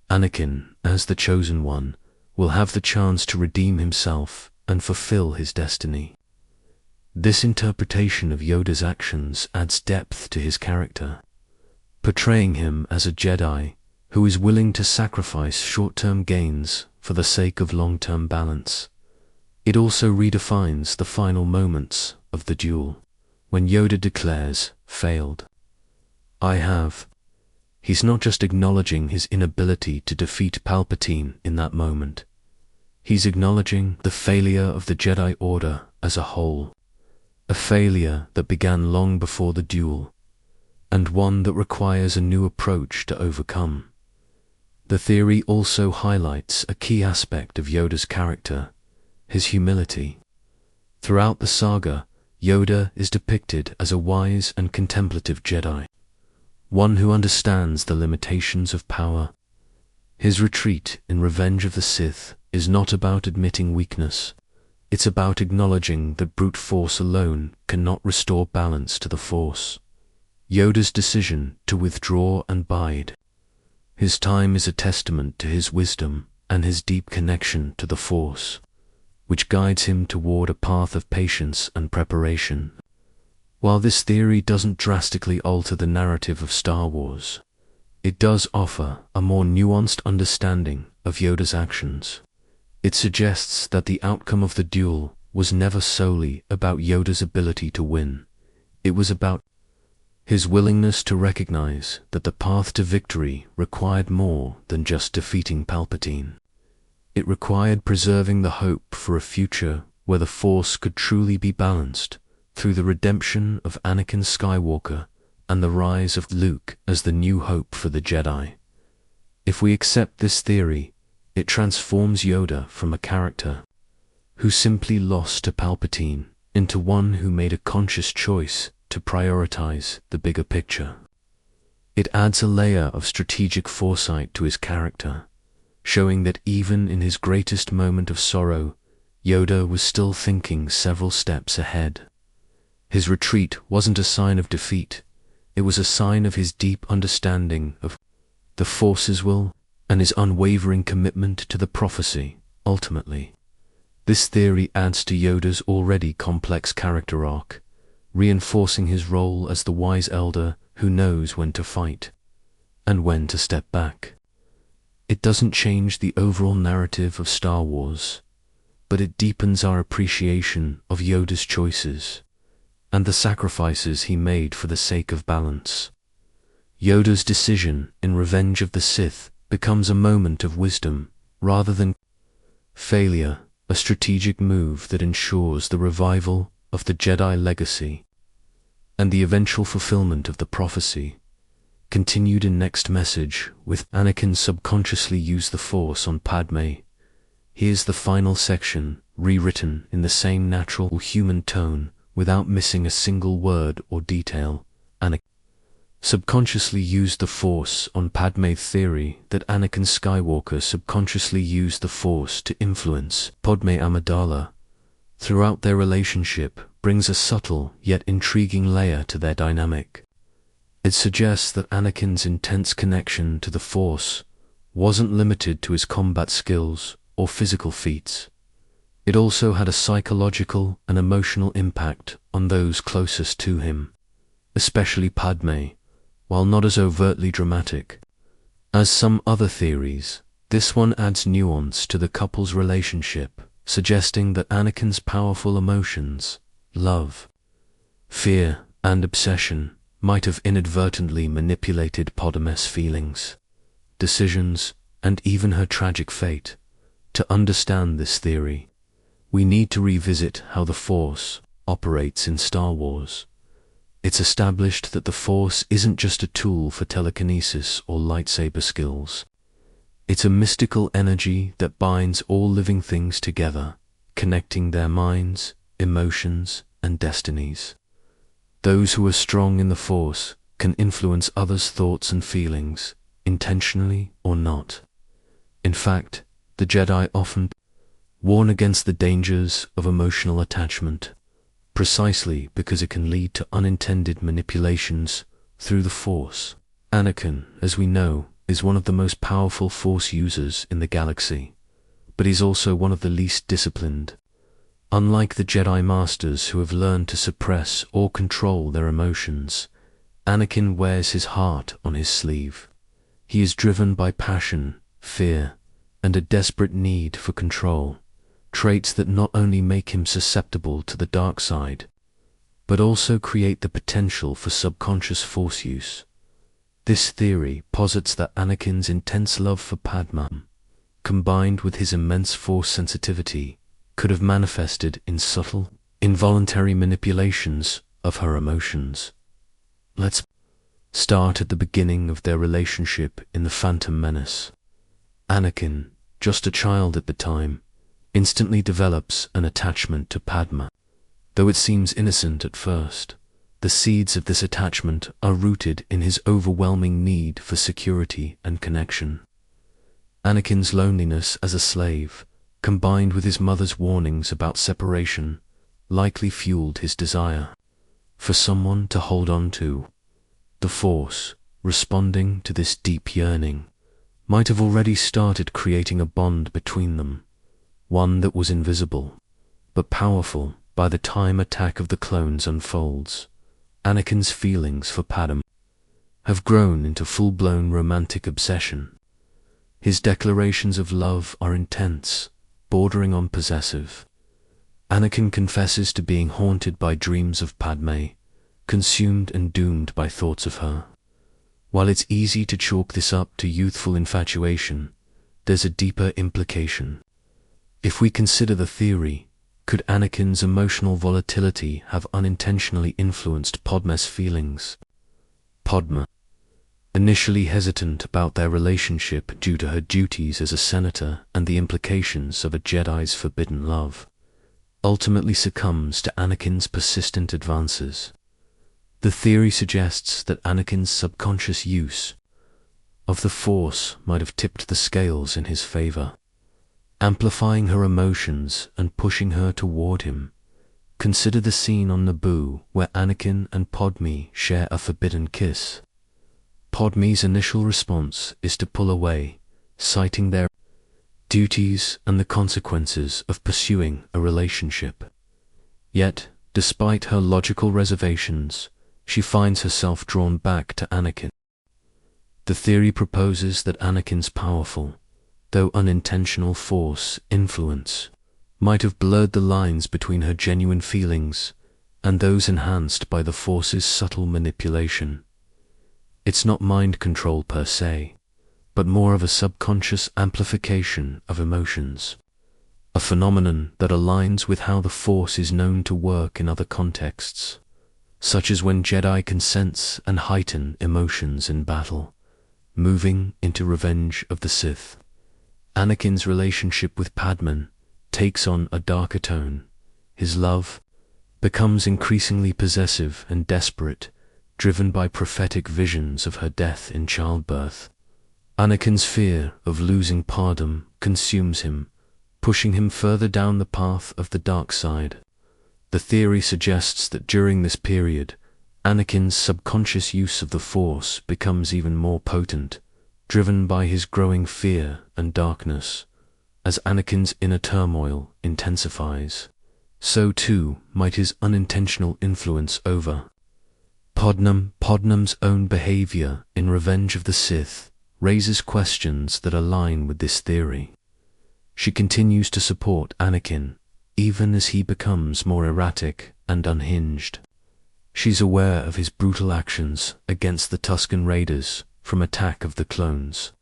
Anakin, as the Chosen One, will have the chance to redeem himself and fulfill his destiny. This interpretation of Yoda's actions adds depth to his character, portraying him as a Jedi who is willing to sacrifice short-term gains for the sake of long-term balance. It also redefines the final moments of the duel, when Yoda declares, "Failed. I have." He's not just acknowledging his inability to defeat Palpatine in that moment. He's acknowledging the failure of the Jedi Order as a whole, a failure that began long before the duel, and one that requires a new approach to overcome. The theory also highlights a key aspect of Yoda's character, his humility. Throughout the saga, Yoda is depicted as a wise and contemplative Jedi, one who understands the limitations of power. His retreat in Revenge of the Sith is not about admitting weakness. It's about acknowledging that brute force alone cannot restore balance to the Force. Yoda's decision to withdraw and bide his time is a testament to his wisdom and his deep connection to the Force, which guides him toward a path of patience and preparation. While this theory doesn't drastically alter the narrative of Star Wars, it does offer a more nuanced understanding of Yoda's actions. It suggests that the outcome of the duel was never solely about Yoda's ability to win. It was about his willingness to recognize that the path to victory required more than just defeating Palpatine. It required preserving the hope for a future where the Force could truly be balanced through the redemption of Anakin Skywalker and the rise of Luke as the new hope for the Jedi. If we accept this theory, it transforms Yoda from a character who simply lost to Palpatine into one who made a conscious choice to prioritize the bigger picture. It adds a layer of strategic foresight to his character, showing that even in his greatest moment of sorrow, Yoda was still thinking several steps ahead. His retreat wasn't a sign of defeat, it was a sign of his deep understanding of the Force's will and his unwavering commitment to the prophecy. Ultimately, this theory adds to Yoda's already complex character arc, reinforcing his role as the wise elder who knows when to fight and when to step back. It doesn't change the overall narrative of Star Wars, but it deepens our appreciation of Yoda's choices and the sacrifices he made for the sake of balance. Yoda's decision in Revenge of the Sith becomes a moment of wisdom rather than failure, a strategic move that ensures the revival of the Jedi legacy and the eventual fulfillment of the prophecy. Continued in next message, with Anakin subconsciously use the Force on Padme. Here's the final section, rewritten in the same natural human tone, without missing a single word or detail. Anakin subconsciously used the Force on Padme. Theory that Anakin Skywalker subconsciously used the Force to influence Padme Amidala throughout their relationship brings a subtle yet intriguing layer to their dynamic. It suggests that Anakin's intense connection to the Force wasn't limited to his combat skills or physical feats. It also had a psychological and emotional impact on those closest to him, especially Padme, while not as overtly dramatic as some other theories. This one adds nuance to the couple's relationship, suggesting that Anakin's powerful emotions, love, fear, and obsession might have inadvertently manipulated Padme's feelings, decisions, and even her tragic fate. To understand this theory, we need to revisit how the Force operates in Star Wars. It's established that the Force isn't just a tool for telekinesis or lightsaber skills. It's a mystical energy that binds all living things together, connecting their minds, emotions, and destinies. Those who are strong in the Force can influence others' thoughts and feelings, intentionally or not. In fact, the Jedi often warn against the dangers of emotional attachment, precisely because it can lead to unintended manipulations through the Force. Anakin, as we know, is one of the most powerful Force users in the galaxy, but he's also one of the least disciplined. Unlike the Jedi Masters who have learned to suppress or control their emotions, Anakin wears his heart on his sleeve. He is driven by passion, fear, and a desperate need for control, traits that not only make him susceptible to the dark side, but also create the potential for subconscious Force use. This theory posits that Anakin's intense love for Padme, combined with his immense Force sensitivity, could have manifested in subtle, involuntary manipulations of her emotions. Let's start at the beginning of their relationship in The Phantom Menace. Anakin, just a child at the time, instantly develops an attachment to Padme. Though it seems innocent at first, the seeds of this attachment are rooted in his overwhelming need for security and connection. Anakin's loneliness as a slave, combined with his mother's warnings about separation, likely fueled his desire for someone to hold on to. The Force, responding to this deep yearning, might have already started creating a bond between them, one that was invisible, but powerful. By the time Attack of the Clones unfolds, Anakin's feelings for Padme have grown into full-blown romantic obsession. His declarations of love are intense, bordering on possessive. Anakin confesses to being haunted by dreams of Padme, consumed and doomed by thoughts of her. While it's easy to chalk this up to youthful infatuation, there's a deeper implication. If we consider the theory, could Anakin's emotional volatility have unintentionally influenced Padme's feelings? Padme, initially hesitant about their relationship due to her duties as a senator and the implications of a Jedi's forbidden love, ultimately succumbs to Anakin's persistent advances. The theory suggests that Anakin's subconscious use of the Force might have tipped the scales in his favor, amplifying her emotions and pushing her toward him. Consider the scene on Naboo where Anakin and Padme share a forbidden kiss. Padme's initial response is to pull away, citing their duties and the consequences of pursuing a relationship. Yet, despite her logical reservations, she finds herself drawn back to Anakin. The theory proposes that Anakin's powerful, though unintentional force influence might have blurred the lines between her genuine feelings and those enhanced by the Force's subtle manipulation. It's not mind control per se, but more of a subconscious amplification of emotions, a phenomenon that aligns with how the Force is known to work in other contexts, such as when Jedi can sense and heighten emotions in battle. Moving into Revenge of the Sith, Anakin's relationship with Padmé takes on a darker tone. His love becomes increasingly possessive and desperate, driven by prophetic visions of her death in childbirth. Anakin's fear of losing Padmé consumes him, pushing him further down the path of the dark side. The theory suggests that during this period, Anakin's subconscious use of the Force becomes even more potent, driven by his growing fear and darkness. As Anakin's inner turmoil intensifies, so too might his unintentional influence over Padmé. Padmé's own behavior in Revenge of the Sith raises questions that align with this theory. She continues to support Anakin, even as he becomes more erratic and unhinged. She's aware of his brutal actions against the Tusken Raiders from Attack of the Clones,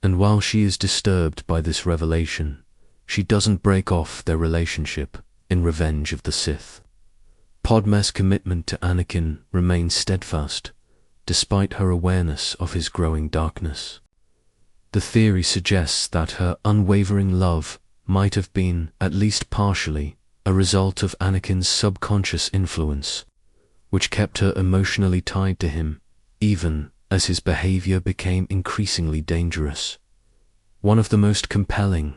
and while she is disturbed by this revelation, she doesn't break off their relationship in Revenge of the Sith. Padmé's commitment to Anakin remains steadfast, despite her awareness of his growing darkness. The theory suggests that her unwavering love might have been, at least partially, a result of Anakin's subconscious influence, which kept her emotionally tied to him, even as his behavior became increasingly dangerous. One of the most compelling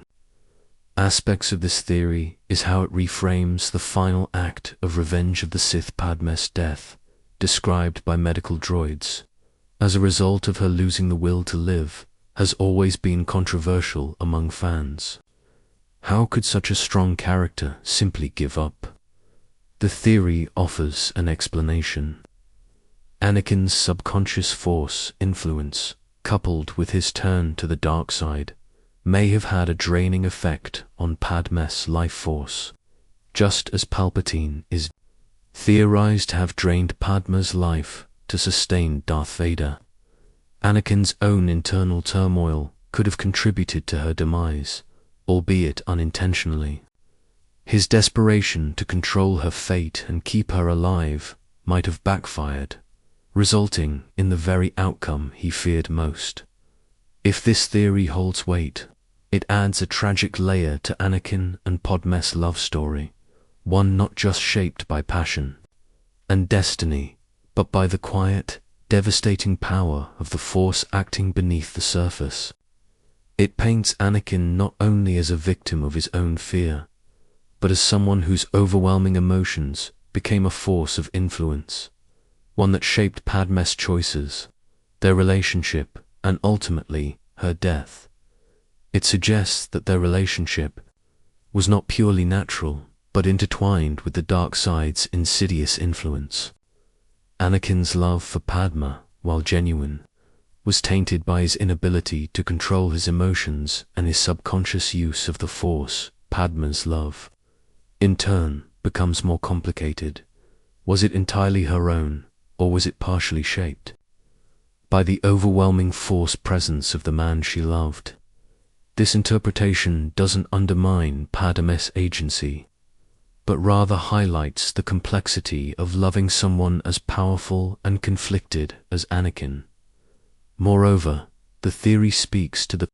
aspects of this theory is how it reframes the final act of Revenge of the Sith. Padmé's death, described by medical droids as a result of her losing the will to live, has always been controversial among fans. How could such a strong character simply give up? The theory offers an explanation. Anakin's subconscious Force influence, coupled with his turn to the dark side, may have had a draining effect on Padmé's life force, just as Palpatine is theorized to have drained Padmé's life to sustain Darth Vader. Anakin's own internal turmoil could have contributed to her demise, albeit unintentionally. His desperation to control her fate and keep her alive might have backfired, resulting in the very outcome he feared most. If this theory holds weight, it adds a tragic layer to Anakin and Padmé's love story, one not just shaped by passion and destiny, but by the quiet, devastating power of the Force acting beneath the surface. It paints Anakin not only as a victim of his own fear, but as someone whose overwhelming emotions became a force of influence, one that shaped Padmé's choices, their relationship, and ultimately her death. It suggests that their relationship was not purely natural, but intertwined with the dark side's insidious influence. Anakin's love for Padmé, while genuine, was tainted by his inability to control his emotions and his subconscious use of the Force. Padmé's love, in turn, becomes more complicated. Was it entirely her own, or was it partially shaped by the overwhelming Force presence of the man she loved? This interpretation doesn't undermine Padmé's agency, but rather highlights the complexity of loving someone as powerful and conflicted as Anakin. Moreover, the theory speaks to the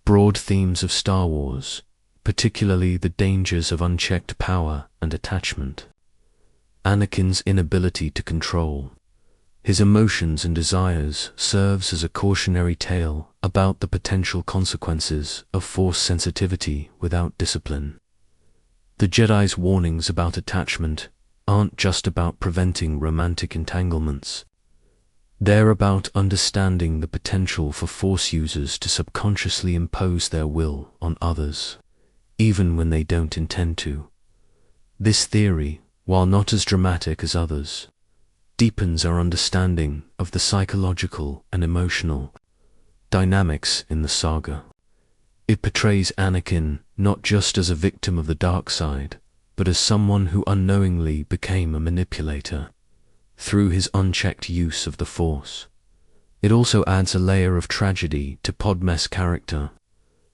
broad themes of Star Wars, particularly the dangers of unchecked power and attachment. Anakin's inability to control his emotions and desires serves as a cautionary tale about the potential consequences of Force sensitivity without discipline. The Jedi's warnings about attachment aren't just about preventing romantic entanglements. They're about understanding the potential for Force users to subconsciously impose their will on others, even when they don't intend to. This theory, while not as dramatic as others, deepens our understanding of the psychological and emotional dynamics in the saga. It portrays Anakin not just as a victim of the dark side, but as someone who unknowingly became a manipulator through his unchecked use of the Force. It also adds a layer of tragedy to Padmé's character,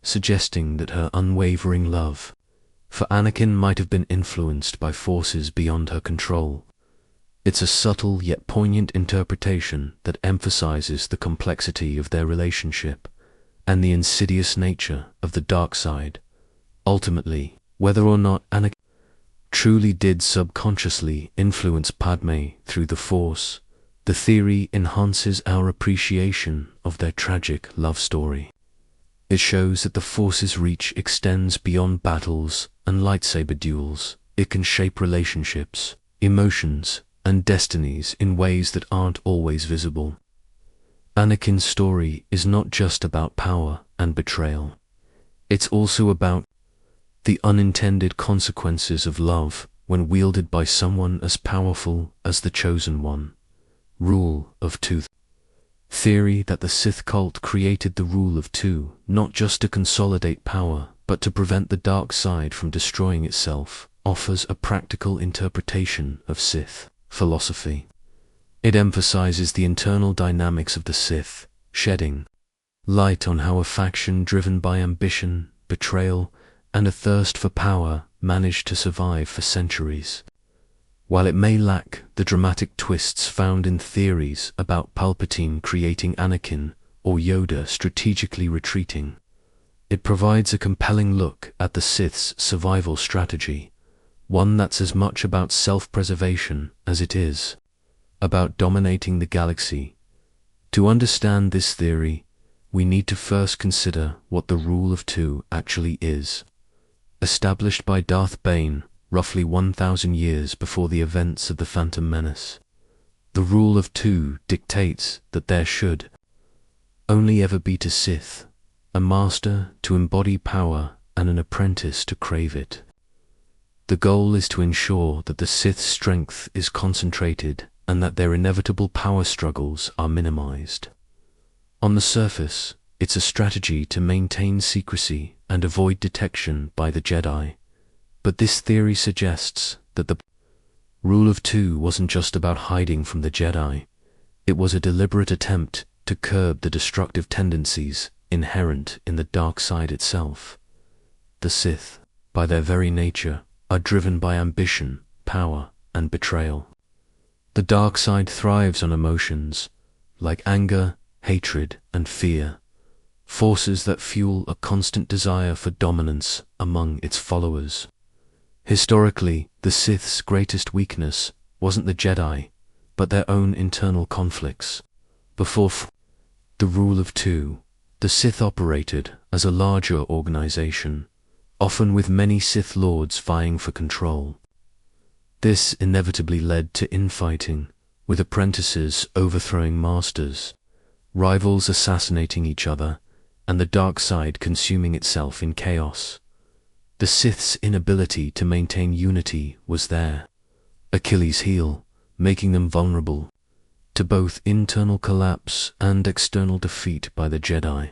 suggesting that her unwavering love for Anakin might have been influenced by forces beyond her control. It's a subtle yet poignant interpretation that emphasizes the complexity of their relationship and the insidious nature of the dark side. Ultimately, whether or not Anakin truly did subconsciously influence Padmé through the Force, the theory enhances our appreciation of their tragic love story. It shows that the Force's reach extends beyond battles and lightsaber duels. It can shape relationships, emotions, and destinies in ways that aren't always visible. Anakin's story is not just about power and betrayal. It's also about the unintended consequences of love when wielded by someone as powerful as the Chosen One. Rule of Two. Theory that the Sith cult created the Rule of Two not just to consolidate power, but to prevent the dark side from destroying itself, offers a practical interpretation of Sith philosophy. It emphasizes the internal dynamics of the Sith, shedding light on how a faction driven by ambition, betrayal, and a thirst for power managed to survive for centuries. While it may lack the dramatic twists found in theories about Palpatine creating Anakin or Yoda strategically retreating, it provides a compelling look at the Sith's survival strategy, one that's as much about self-preservation as it is about dominating the galaxy. To understand this theory, we need to first consider what the Rule of Two actually is. Established by Darth Bane roughly 1,000 years before the events of the Phantom Menace, the Rule of Two dictates that there should only ever be two Sith, a master to embody power and an apprentice to crave it. The goal is to ensure that the Sith's strength is concentrated and that their inevitable power struggles are minimized. On the surface, it's a strategy to maintain secrecy and avoid detection by the Jedi, but this theory suggests that the Rule of Two wasn't just about hiding from the Jedi. It was a deliberate attempt to curb the destructive tendencies inherent in the dark side itself. The Sith, by their very nature, are driven by ambition, power, and betrayal. The dark side thrives on emotions like anger, hatred, and fear, forces that fuel a constant desire for dominance among its followers. Historically, the Sith's greatest weakness wasn't the Jedi, but their own internal conflicts. Before the Rule of Two, the Sith operated as a larger organization, often with many Sith Lords vying for control. This inevitably led to infighting, with apprentices overthrowing masters, rivals assassinating each other, and the dark side consuming itself in chaos. The Sith's inability to maintain unity was their Achilles' heel, making them vulnerable to both internal collapse and external defeat by the Jedi.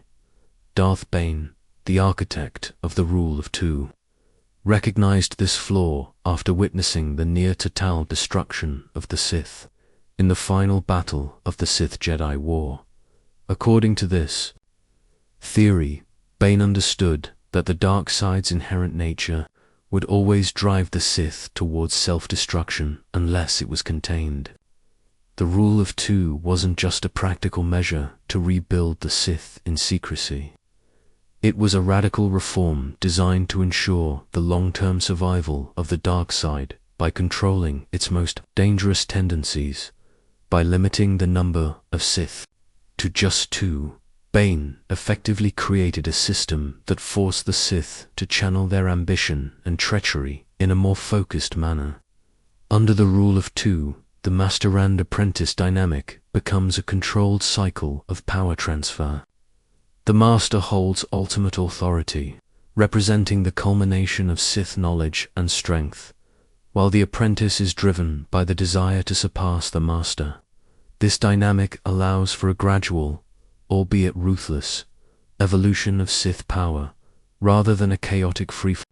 Darth Bane, the architect of the Rule of Two, recognized this flaw after witnessing the near-total destruction of the Sith in the final battle of the Sith-Jedi War. According to this theory, Bane understood that the dark side's inherent nature would always drive the Sith towards self-destruction unless it was contained. The Rule of Two wasn't just a practical measure to rebuild the Sith in secrecy. It was a radical reform designed to ensure the long-term survival of the dark side by controlling its most dangerous tendencies. By limiting the number of Sith to just two, Bane effectively created a system that forced the Sith to channel their ambition and treachery in a more focused manner. Under the Rule of Two, the master and apprentice dynamic becomes a controlled cycle of power transfer. The master holds ultimate authority, representing the culmination of Sith knowledge and strength, while the apprentice is driven by the desire to surpass the master. This dynamic allows for a gradual, albeit ruthless, evolution of Sith power, rather than a chaotic free-fall.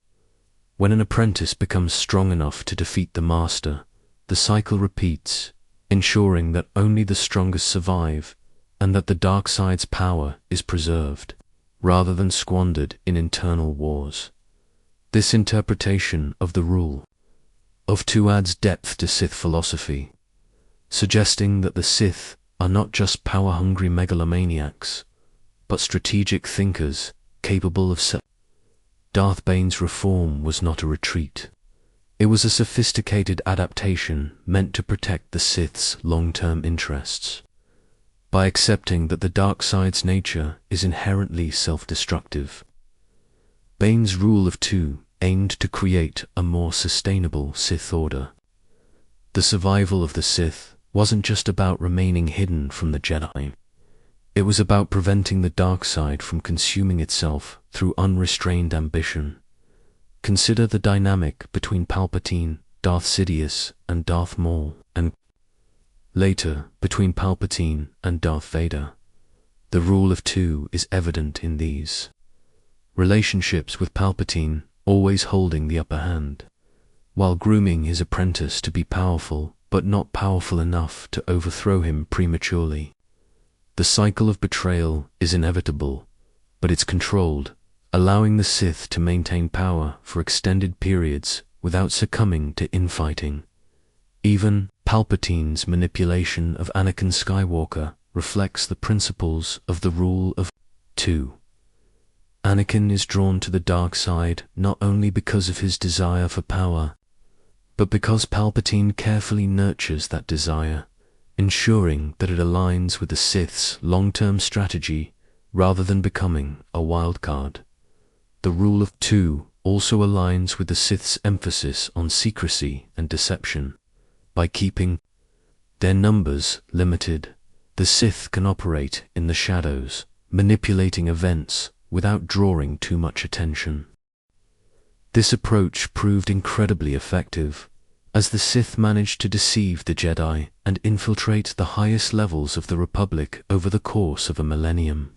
When an apprentice becomes strong enough to defeat the master, the cycle repeats, ensuring that only the strongest survive and that the dark side's power is preserved, rather than squandered in internal wars. This interpretation of the rule of two adds depth to Sith philosophy, suggesting that the Sith are not just power-hungry megalomaniacs, but strategic thinkers capable of Darth Bane's reform was not a retreat. It was a sophisticated adaptation meant to protect the Sith's long-term interests. By accepting that the dark side's nature is inherently self-destructive, Bane's rule of two aimed to create a more sustainable Sith order. The survival of the Sith wasn't just about remaining hidden from the Jedi. It was about preventing the dark side from consuming itself through unrestrained ambition. Consider the dynamic between Palpatine, Darth Sidious, and Darth Maul, and later between Palpatine and Darth Vader. The rule of two is evident in these relationships, with Palpatine always holding the upper hand, while grooming his apprentice to be powerful but not powerful enough to overthrow him prematurely. The cycle of betrayal is inevitable, but it's controlled, allowing the Sith to maintain power for extended periods without succumbing to infighting. Even Palpatine's manipulation of Anakin Skywalker reflects the principles of the rule of two. Anakin is drawn to the dark side not only because of his desire for power, but because Palpatine carefully nurtures that desire, ensuring that it aligns with the Sith's long-term strategy rather than becoming a wild card. The rule of two also aligns with the Sith's emphasis on secrecy and deception. By keeping their numbers limited, the Sith can operate in the shadows, manipulating events without drawing too much attention. This approach proved incredibly effective, as the Sith managed to deceive the Jedi and infiltrate the highest levels of the Republic over the course of a millennium.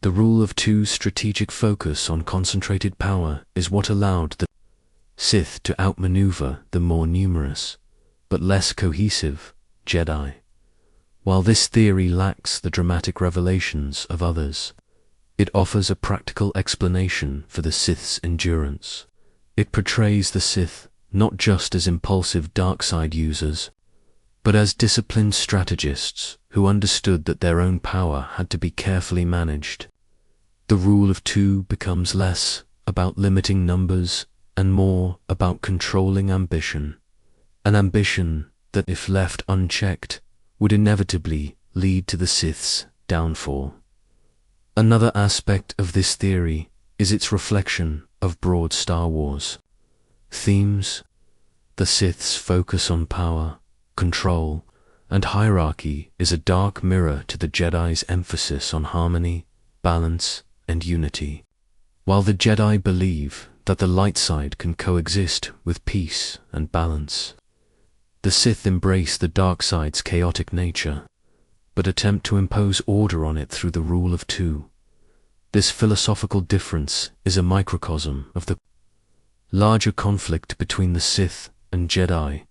The rule of two's strategic focus on concentrated power is what allowed the Sith to outmaneuver the more numerous, but less cohesive, Jedi. While this theory lacks the dramatic revelations of others, it offers a practical explanation for the Sith's endurance. It portrays the Sith not just as impulsive dark side users, but as disciplined strategists who understood that their own power had to be carefully managed. The rule of two becomes less about limiting numbers and more about controlling ambition, an ambition that, if left unchecked, would inevitably lead to the Sith's downfall. Another aspect of this theory is its reflection of broad Star Wars themes. The Sith's focus on power, control, and hierarchy is a dark mirror to the Jedi's emphasis on harmony, balance, and unity. While the Jedi believe that the light side can coexist with peace and balance, the Sith embrace the dark side's chaotic nature, but attempt to impose order on it through the rule of two. This philosophical difference is a microcosm of the larger conflict between the Sith and Jedi,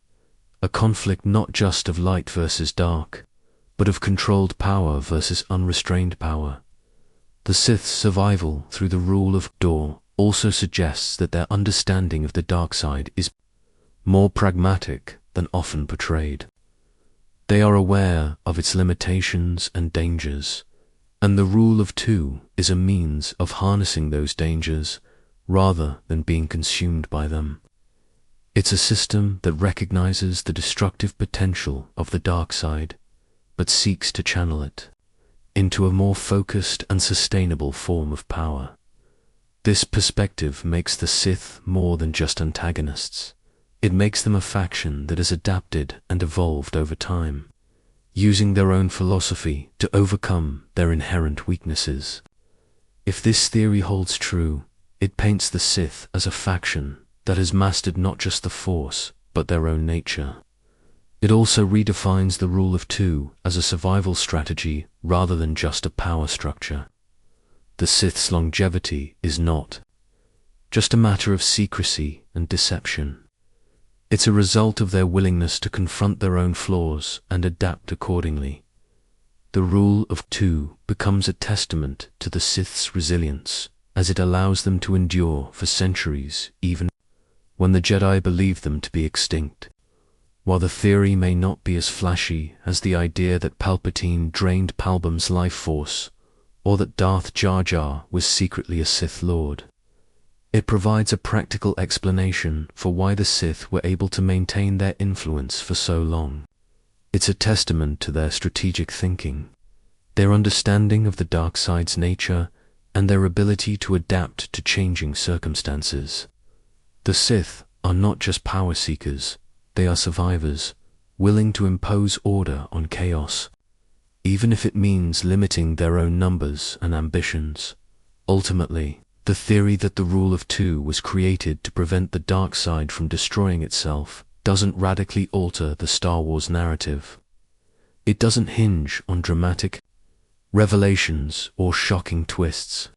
a conflict not just of light versus dark, but of controlled power versus unrestrained power. The Sith's survival through the rule of Door also suggests that their understanding of the dark side is more pragmatic than often portrayed. They are aware of its limitations and dangers, and the rule of two is a means of harnessing those dangers rather than being consumed by them. It's a system that recognizes the destructive potential of the dark side, but seeks to channel it into a more focused and sustainable form of power. This perspective makes the Sith more than just antagonists. It makes them a faction that has adapted and evolved over time, using their own philosophy to overcome their inherent weaknesses. If this theory holds true, it paints the Sith as a faction that has mastered not just the Force, but their own nature. It also redefines the rule of two as a survival strategy rather than just a power structure. The Sith's longevity is not just a matter of secrecy and deception. It's a result of their willingness to confront their own flaws and adapt accordingly. The rule of two becomes a testament to the Sith's resilience, as it allows them to endure for centuries even when the Jedi believe them to be extinct. While the theory may not be as flashy as the idea that Palpatine drained Palbum's life force, or that Darth Jar Jar was secretly a Sith Lord, it provides a practical explanation for why the Sith were able to maintain their influence for so long. It's a testament to their strategic thinking, their understanding of the dark side's nature, and their ability to adapt to changing circumstances. The Sith are not just power seekers, they are survivors, willing to impose order on chaos, even if it means limiting their own numbers and ambitions. Ultimately, the theory that the rule of two was created to prevent the dark side from destroying itself doesn't radically alter the Star Wars narrative. It doesn't hinge on dramatic revelations or shocking twists.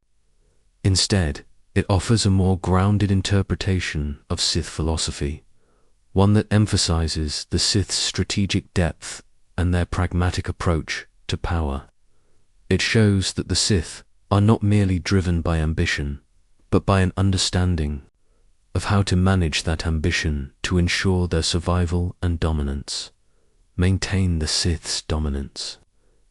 Instead, it offers a more grounded interpretation of Sith philosophy, one that emphasizes the Sith's strategic depth and their pragmatic approach to power. It shows that the Sith are not merely driven by ambition, but by an understanding of how to manage that ambition to ensure their survival and dominance. Maintain the Sith's dominance.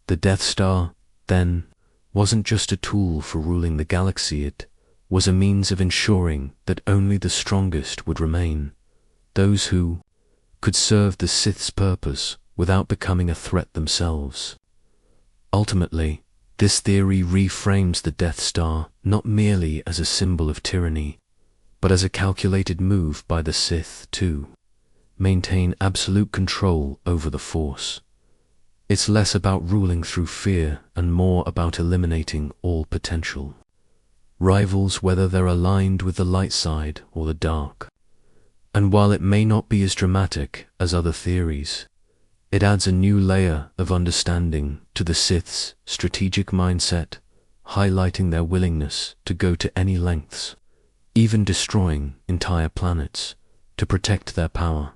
The Death Star, then, wasn't just a tool for ruling the galaxy, it was a means of ensuring that only the strongest would remain, those who could serve the Sith's purpose without becoming a threat themselves. Ultimately, this theory reframes the Death Star not merely as a symbol of tyranny, but as a calculated move by the Sith to maintain absolute control over the Force. It's less about ruling through fear and more about eliminating all potential rivals, whether they're aligned with the light side or the dark. And while it may not be as dramatic as other theories, it adds a new layer of understanding to the Sith's strategic mindset, highlighting their willingness to go to any lengths, even destroying entire planets, to protect their power.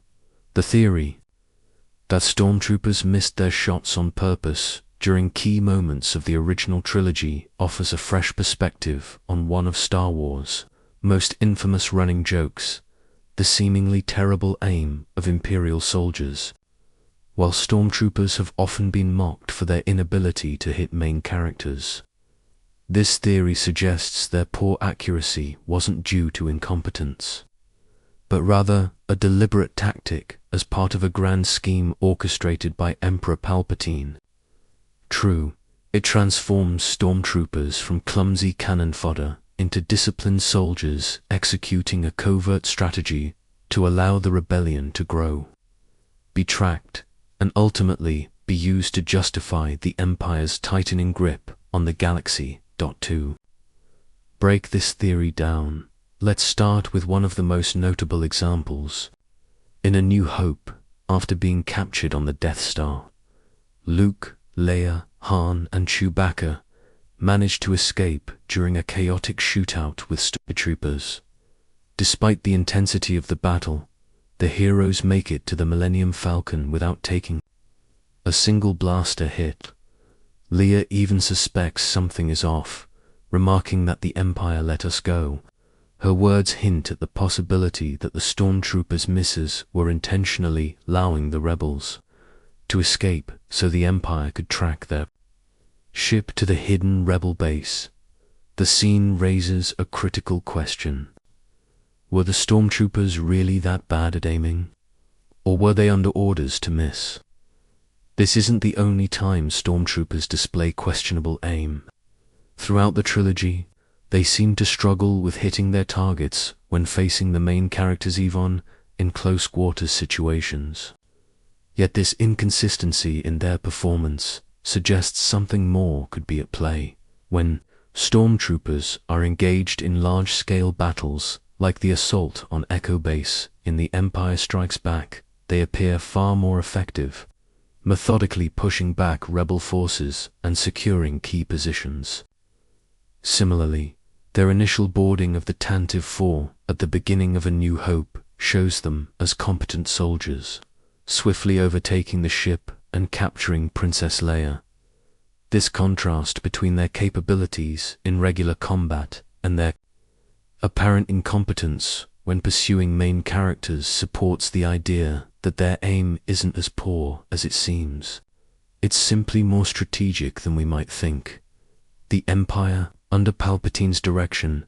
The theory that stormtroopers missed their shots on purpose during key moments of the original trilogy offers a fresh perspective on one of Star Wars' most infamous running jokes, the seemingly terrible aim of Imperial soldiers. While stormtroopers have often been mocked for their inability to hit main characters, this theory suggests their poor accuracy wasn't due to incompetence, but rather a deliberate tactic as part of a grand scheme orchestrated by Emperor Palpatine. True, it transforms stormtroopers from clumsy cannon fodder into disciplined soldiers executing a covert strategy to allow the rebellion to grow, be tracked, and ultimately be used to justify the Empire's tightening grip on the galaxy. To break this theory down, let's start with one of the most notable examples. In A New Hope, after being captured on the Death Star, Luke, Leia, Han, and Chewbacca managed to escape during a chaotic shootout with stormtroopers. Despite the intensity of the battle, the heroes make it to the Millennium Falcon without taking a single blaster hit. Leia even suspects something is off, remarking that the Empire let us go. Her words hint at the possibility that the stormtroopers' misses were intentionally allowing the rebels to escape so the Empire could track their ship to the hidden rebel base. The scene raises a critical question. Were the stormtroopers really that bad at aiming? Or were they under orders to miss? This isn't the only time stormtroopers display questionable aim. Throughout the trilogy, they seem to struggle with hitting their targets when facing the main characters even in close quarters situations. Yet this inconsistency in their performance suggests something more could be at play. When stormtroopers are engaged in large-scale battles Like the assault on Echo Base in The Empire Strikes Back, they appear far more effective, methodically pushing back rebel forces and securing key positions. Similarly, their initial boarding of the Tantive 4 at the beginning of A New Hope shows them as competent soldiers, swiftly overtaking the ship and capturing Princess Leia. This contrast between their capabilities in regular combat and their apparent incompetence when pursuing main characters supports the idea that their aim isn't as poor as it seems. It's simply more strategic than we might think. The Empire, under Palpatine's direction,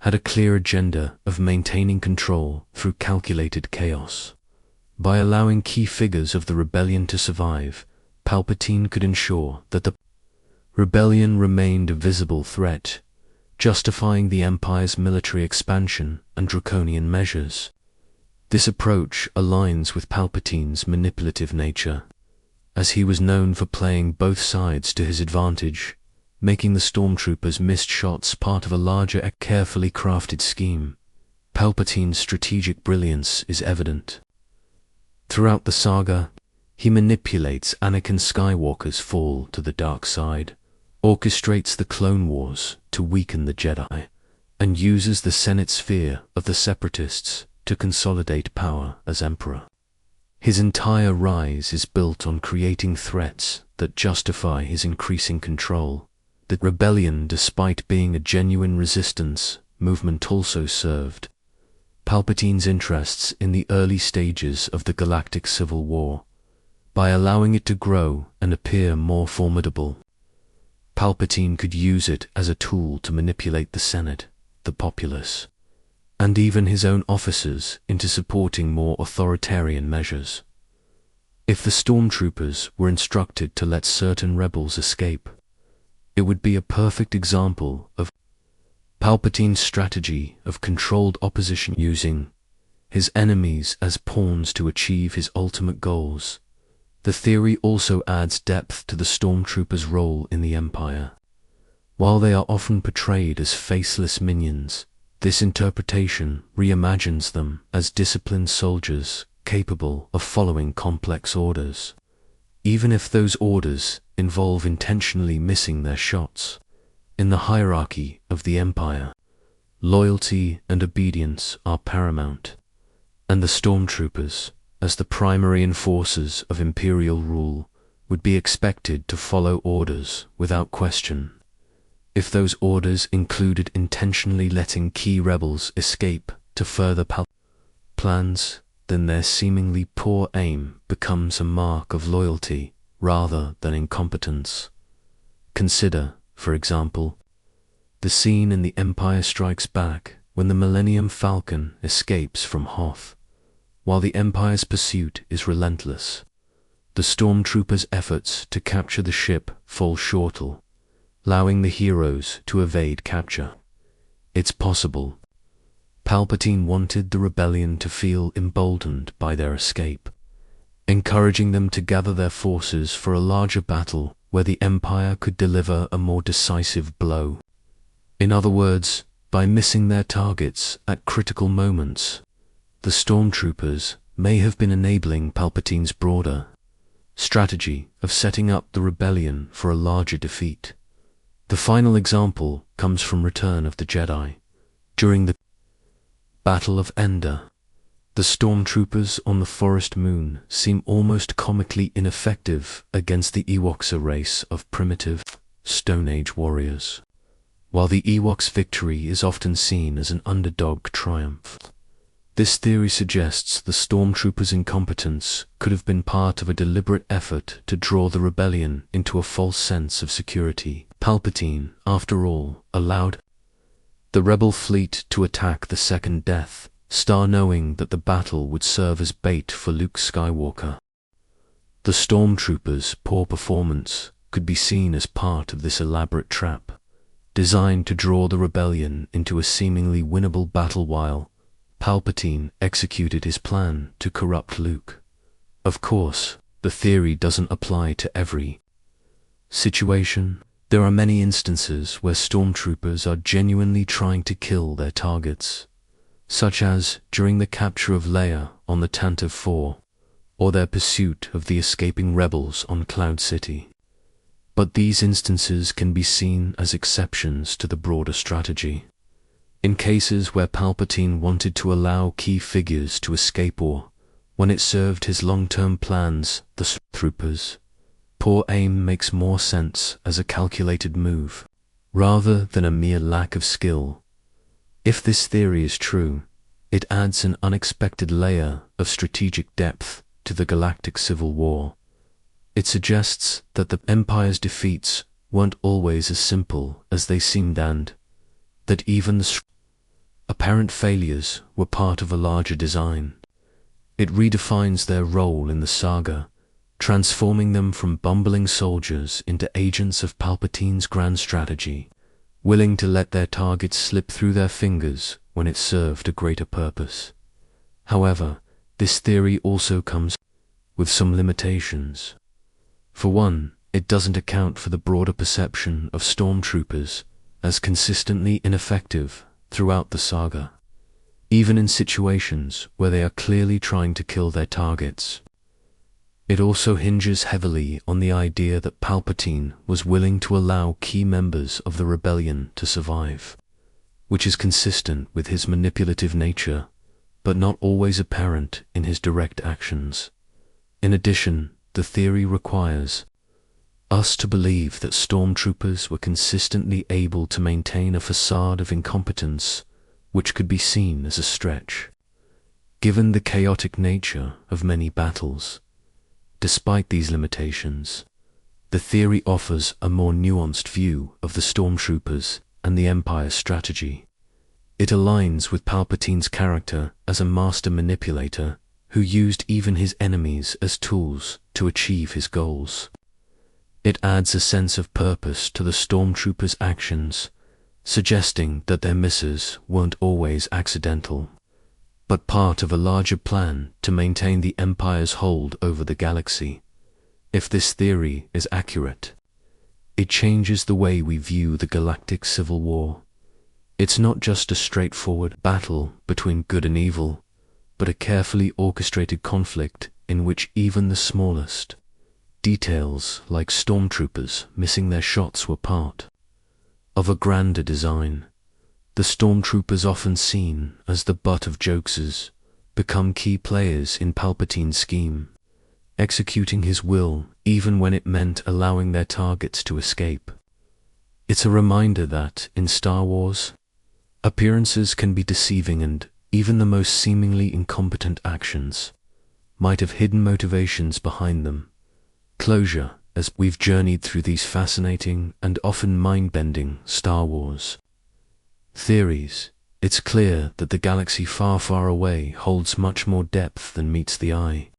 had a clear agenda of maintaining control through calculated chaos. By allowing key figures of the rebellion to survive, Palpatine could ensure that the rebellion remained a visible threat, justifying the Empire's military expansion and draconian measures. This approach aligns with Palpatine's manipulative nature, as he was known for playing both sides to his advantage, making the stormtroopers' missed shots part of a larger, carefully crafted scheme. Palpatine's strategic brilliance is evident. Throughout the saga, he manipulates Anakin Skywalker's fall to the dark side, orchestrates the Clone Wars to weaken the Jedi, and uses the Senate sphere of the Separatists to consolidate power as Emperor. His entire rise is built on creating threats that justify his increasing control. The rebellion, despite being a genuine resistance movement, also served Palpatine's interests in the early stages of the Galactic Civil War, by allowing it to grow and appear more formidable. Palpatine could use it as a tool to manipulate the Senate, the populace, and even his own officers into supporting more authoritarian measures. If the stormtroopers were instructed to let certain rebels escape, it would be a perfect example of Palpatine's strategy of controlled opposition, using his enemies as pawns to achieve his ultimate goals. The theory also adds depth to the stormtroopers' role in the Empire. While they are often portrayed as faceless minions, this interpretation reimagines them as disciplined soldiers capable of following complex orders, even if those orders involve intentionally missing their shots. In the hierarchy of the Empire, loyalty and obedience are paramount, and the stormtroopers, as the primary enforcers of Imperial rule, would be expected to follow orders without question. If those orders included intentionally letting key rebels escape to further plans, then their seemingly poor aim becomes a mark of loyalty rather than incompetence. Consider, for example, the scene in The Empire Strikes Back when the Millennium Falcon escapes from Hoth. While the Empire's pursuit is relentless, the stormtroopers' efforts to capture the ship fall short, allowing the heroes to evade capture. It's possible Palpatine wanted the rebellion to feel emboldened by their escape, encouraging them to gather their forces for a larger battle where the Empire could deliver a more decisive blow. In other words, by missing their targets at critical moments, the stormtroopers may have been enabling Palpatine's broader strategy of setting up the rebellion for a larger defeat. The final example comes from Return of the Jedi. During the Battle of Endor, the stormtroopers on the forest moon seem almost comically ineffective against the Ewoks, a race of primitive, Stone Age warriors. While the Ewoks' victory is often seen as an underdog triumph, this theory suggests the stormtroopers' incompetence could have been part of a deliberate effort to draw the rebellion into a false sense of security. Palpatine, after all, allowed the rebel fleet to attack the second Death Star, knowing that the battle would serve as bait for Luke Skywalker. The stormtroopers' poor performance could be seen as part of this elaborate trap, designed to draw the rebellion into a seemingly winnable battle while Palpatine executed his plan to corrupt Luke. Of course, the theory doesn't apply to every situation. There are many instances where stormtroopers are genuinely trying to kill their targets, such as during the capture of Leia on the Tantive 4, or their pursuit of the escaping rebels on Cloud City. But these instances can be seen as exceptions to the broader strategy. In cases where Palpatine wanted to allow key figures to escape or, when it served his long-term plans, the stormtroopers, poor aim makes more sense as a calculated move, rather than a mere lack of skill. If this theory is true, it adds an unexpected layer of strategic depth to the galactic civil war. It suggests that the Empire's defeats weren't always as simple as they seemed and that even the apparent failures were part of a larger design. It redefines their role in the saga, transforming them from bumbling soldiers into agents of Palpatine's grand strategy, willing to let their targets slip through their fingers when it served a greater purpose. However, this theory also comes with some limitations. For one, it doesn't account for the broader perception of stormtroopers as consistently ineffective throughout the saga, even in situations where they are clearly trying to kill their targets. It also hinges heavily on the idea that Palpatine was willing to allow key members of the rebellion to survive, which is consistent with his manipulative nature, but not always apparent in his direct actions. In addition, the theory requires us to believe that stormtroopers were consistently able to maintain a facade of incompetence, which could be seen as a stretch, given the chaotic nature of many battles. Despite these limitations, the theory offers a more nuanced view of the stormtroopers and the Empire's strategy. It aligns with Palpatine's character as a master manipulator who used even his enemies as tools to achieve his goals. It adds a sense of purpose to the stormtroopers' actions, suggesting that their misses weren't always accidental, but part of a larger plan to maintain the Empire's hold over the galaxy. If this theory is accurate, it changes the way we view the galactic civil war. It's not just a straightforward battle between good and evil, but a carefully orchestrated conflict in which even the smallest details, like stormtroopers missing their shots, were part of a grander design. The stormtroopers, often seen as the butt of jokes, become key players in Palpatine's scheme, executing his will even when it meant allowing their targets to escape. It's a reminder that, in Star Wars, appearances can be deceiving and even the most seemingly incompetent actions might have hidden motivations behind them. Closure, as we've journeyed through these fascinating and often mind-bending Star Wars theories, it's clear that the galaxy far, far away holds much more depth than meets the eye.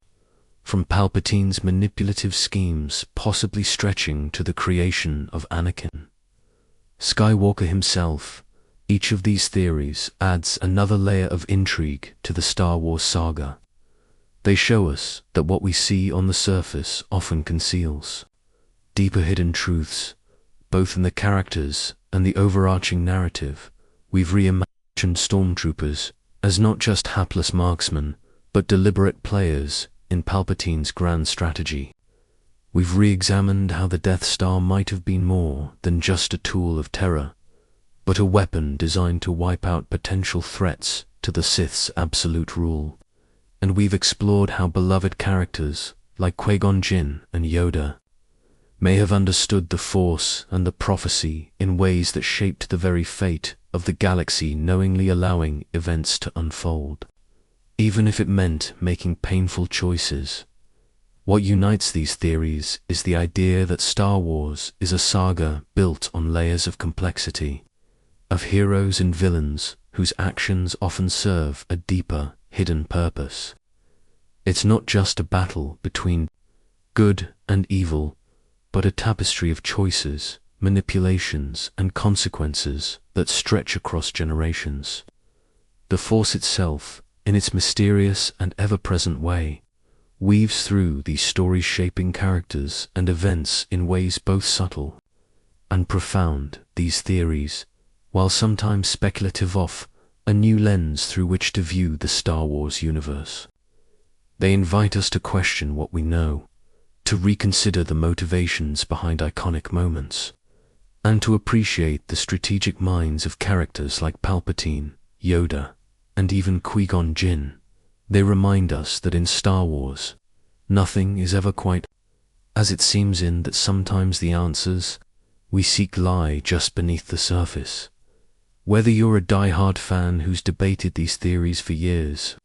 From Palpatine's manipulative schemes possibly stretching to the creation of Anakin Skywalker himself, each of these theories adds another layer of intrigue to the Star Wars saga. They show us that what we see on the surface often conceals deeper hidden truths, both in the characters and the overarching narrative. We've reimagined stormtroopers as not just hapless marksmen, but deliberate players in Palpatine's grand strategy. We've re-examined how the Death Star might have been more than just a tool of terror, but a weapon designed to wipe out potential threats to the Sith's absolute rule. And we've explored how beloved characters like Qui-Gon Jinn and Yoda may have understood the Force and the prophecy in ways that shaped the very fate of the galaxy, knowingly allowing events to unfold, even if it meant making painful choices. What unites these theories is the idea that Star Wars is a saga built on layers of complexity, of heroes and villains whose actions often serve a deeper, hidden purpose. It's not just a battle between good and evil, but a tapestry of choices, manipulations, and consequences that stretch across generations. The Force itself, in its mysterious and ever-present way, weaves through these story-shaping characters and events in ways both subtle and profound. These theories, while sometimes speculative, a new lens through which to view the Star Wars universe. They invite us to question what we know, to reconsider the motivations behind iconic moments, and to appreciate the strategic minds of characters like Palpatine, Yoda, and even Qui-Gon Jinn. They remind us that in Star Wars, nothing is ever quite as it seems, in that sometimes the answers we seek lie just beneath the surface. Whether you're a die-hard fan who's debated these theories for years,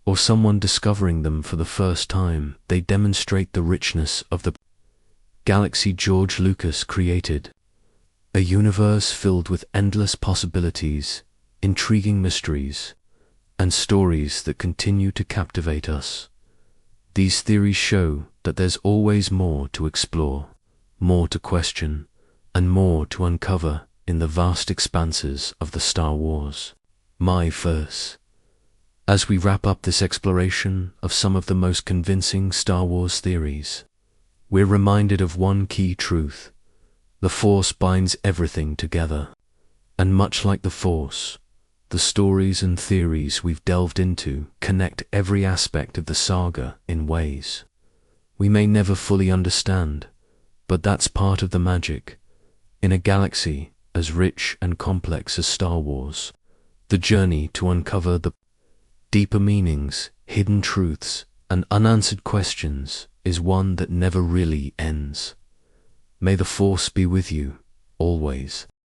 or someone discovering them for the first time, they demonstrate the richness of the galaxy George Lucas created. A universe filled with endless possibilities, intriguing mysteries, and stories that continue to captivate us. These theories show that there's always more to explore, more to question, and more to uncover in the vast expanses of the Star Wars myverse. As we wrap up this exploration of some of the most convincing Star Wars theories, we're reminded of one key truth: the Force binds everything together. And much like the Force, the stories and theories we've delved into connect every aspect of the saga in ways we may never fully understand, but that's part of the magic. In a galaxy as rich and complex as Star Wars, the journey to uncover the deeper meanings, hidden truths, and unanswered questions is one that never really ends. May the Force be with you, always.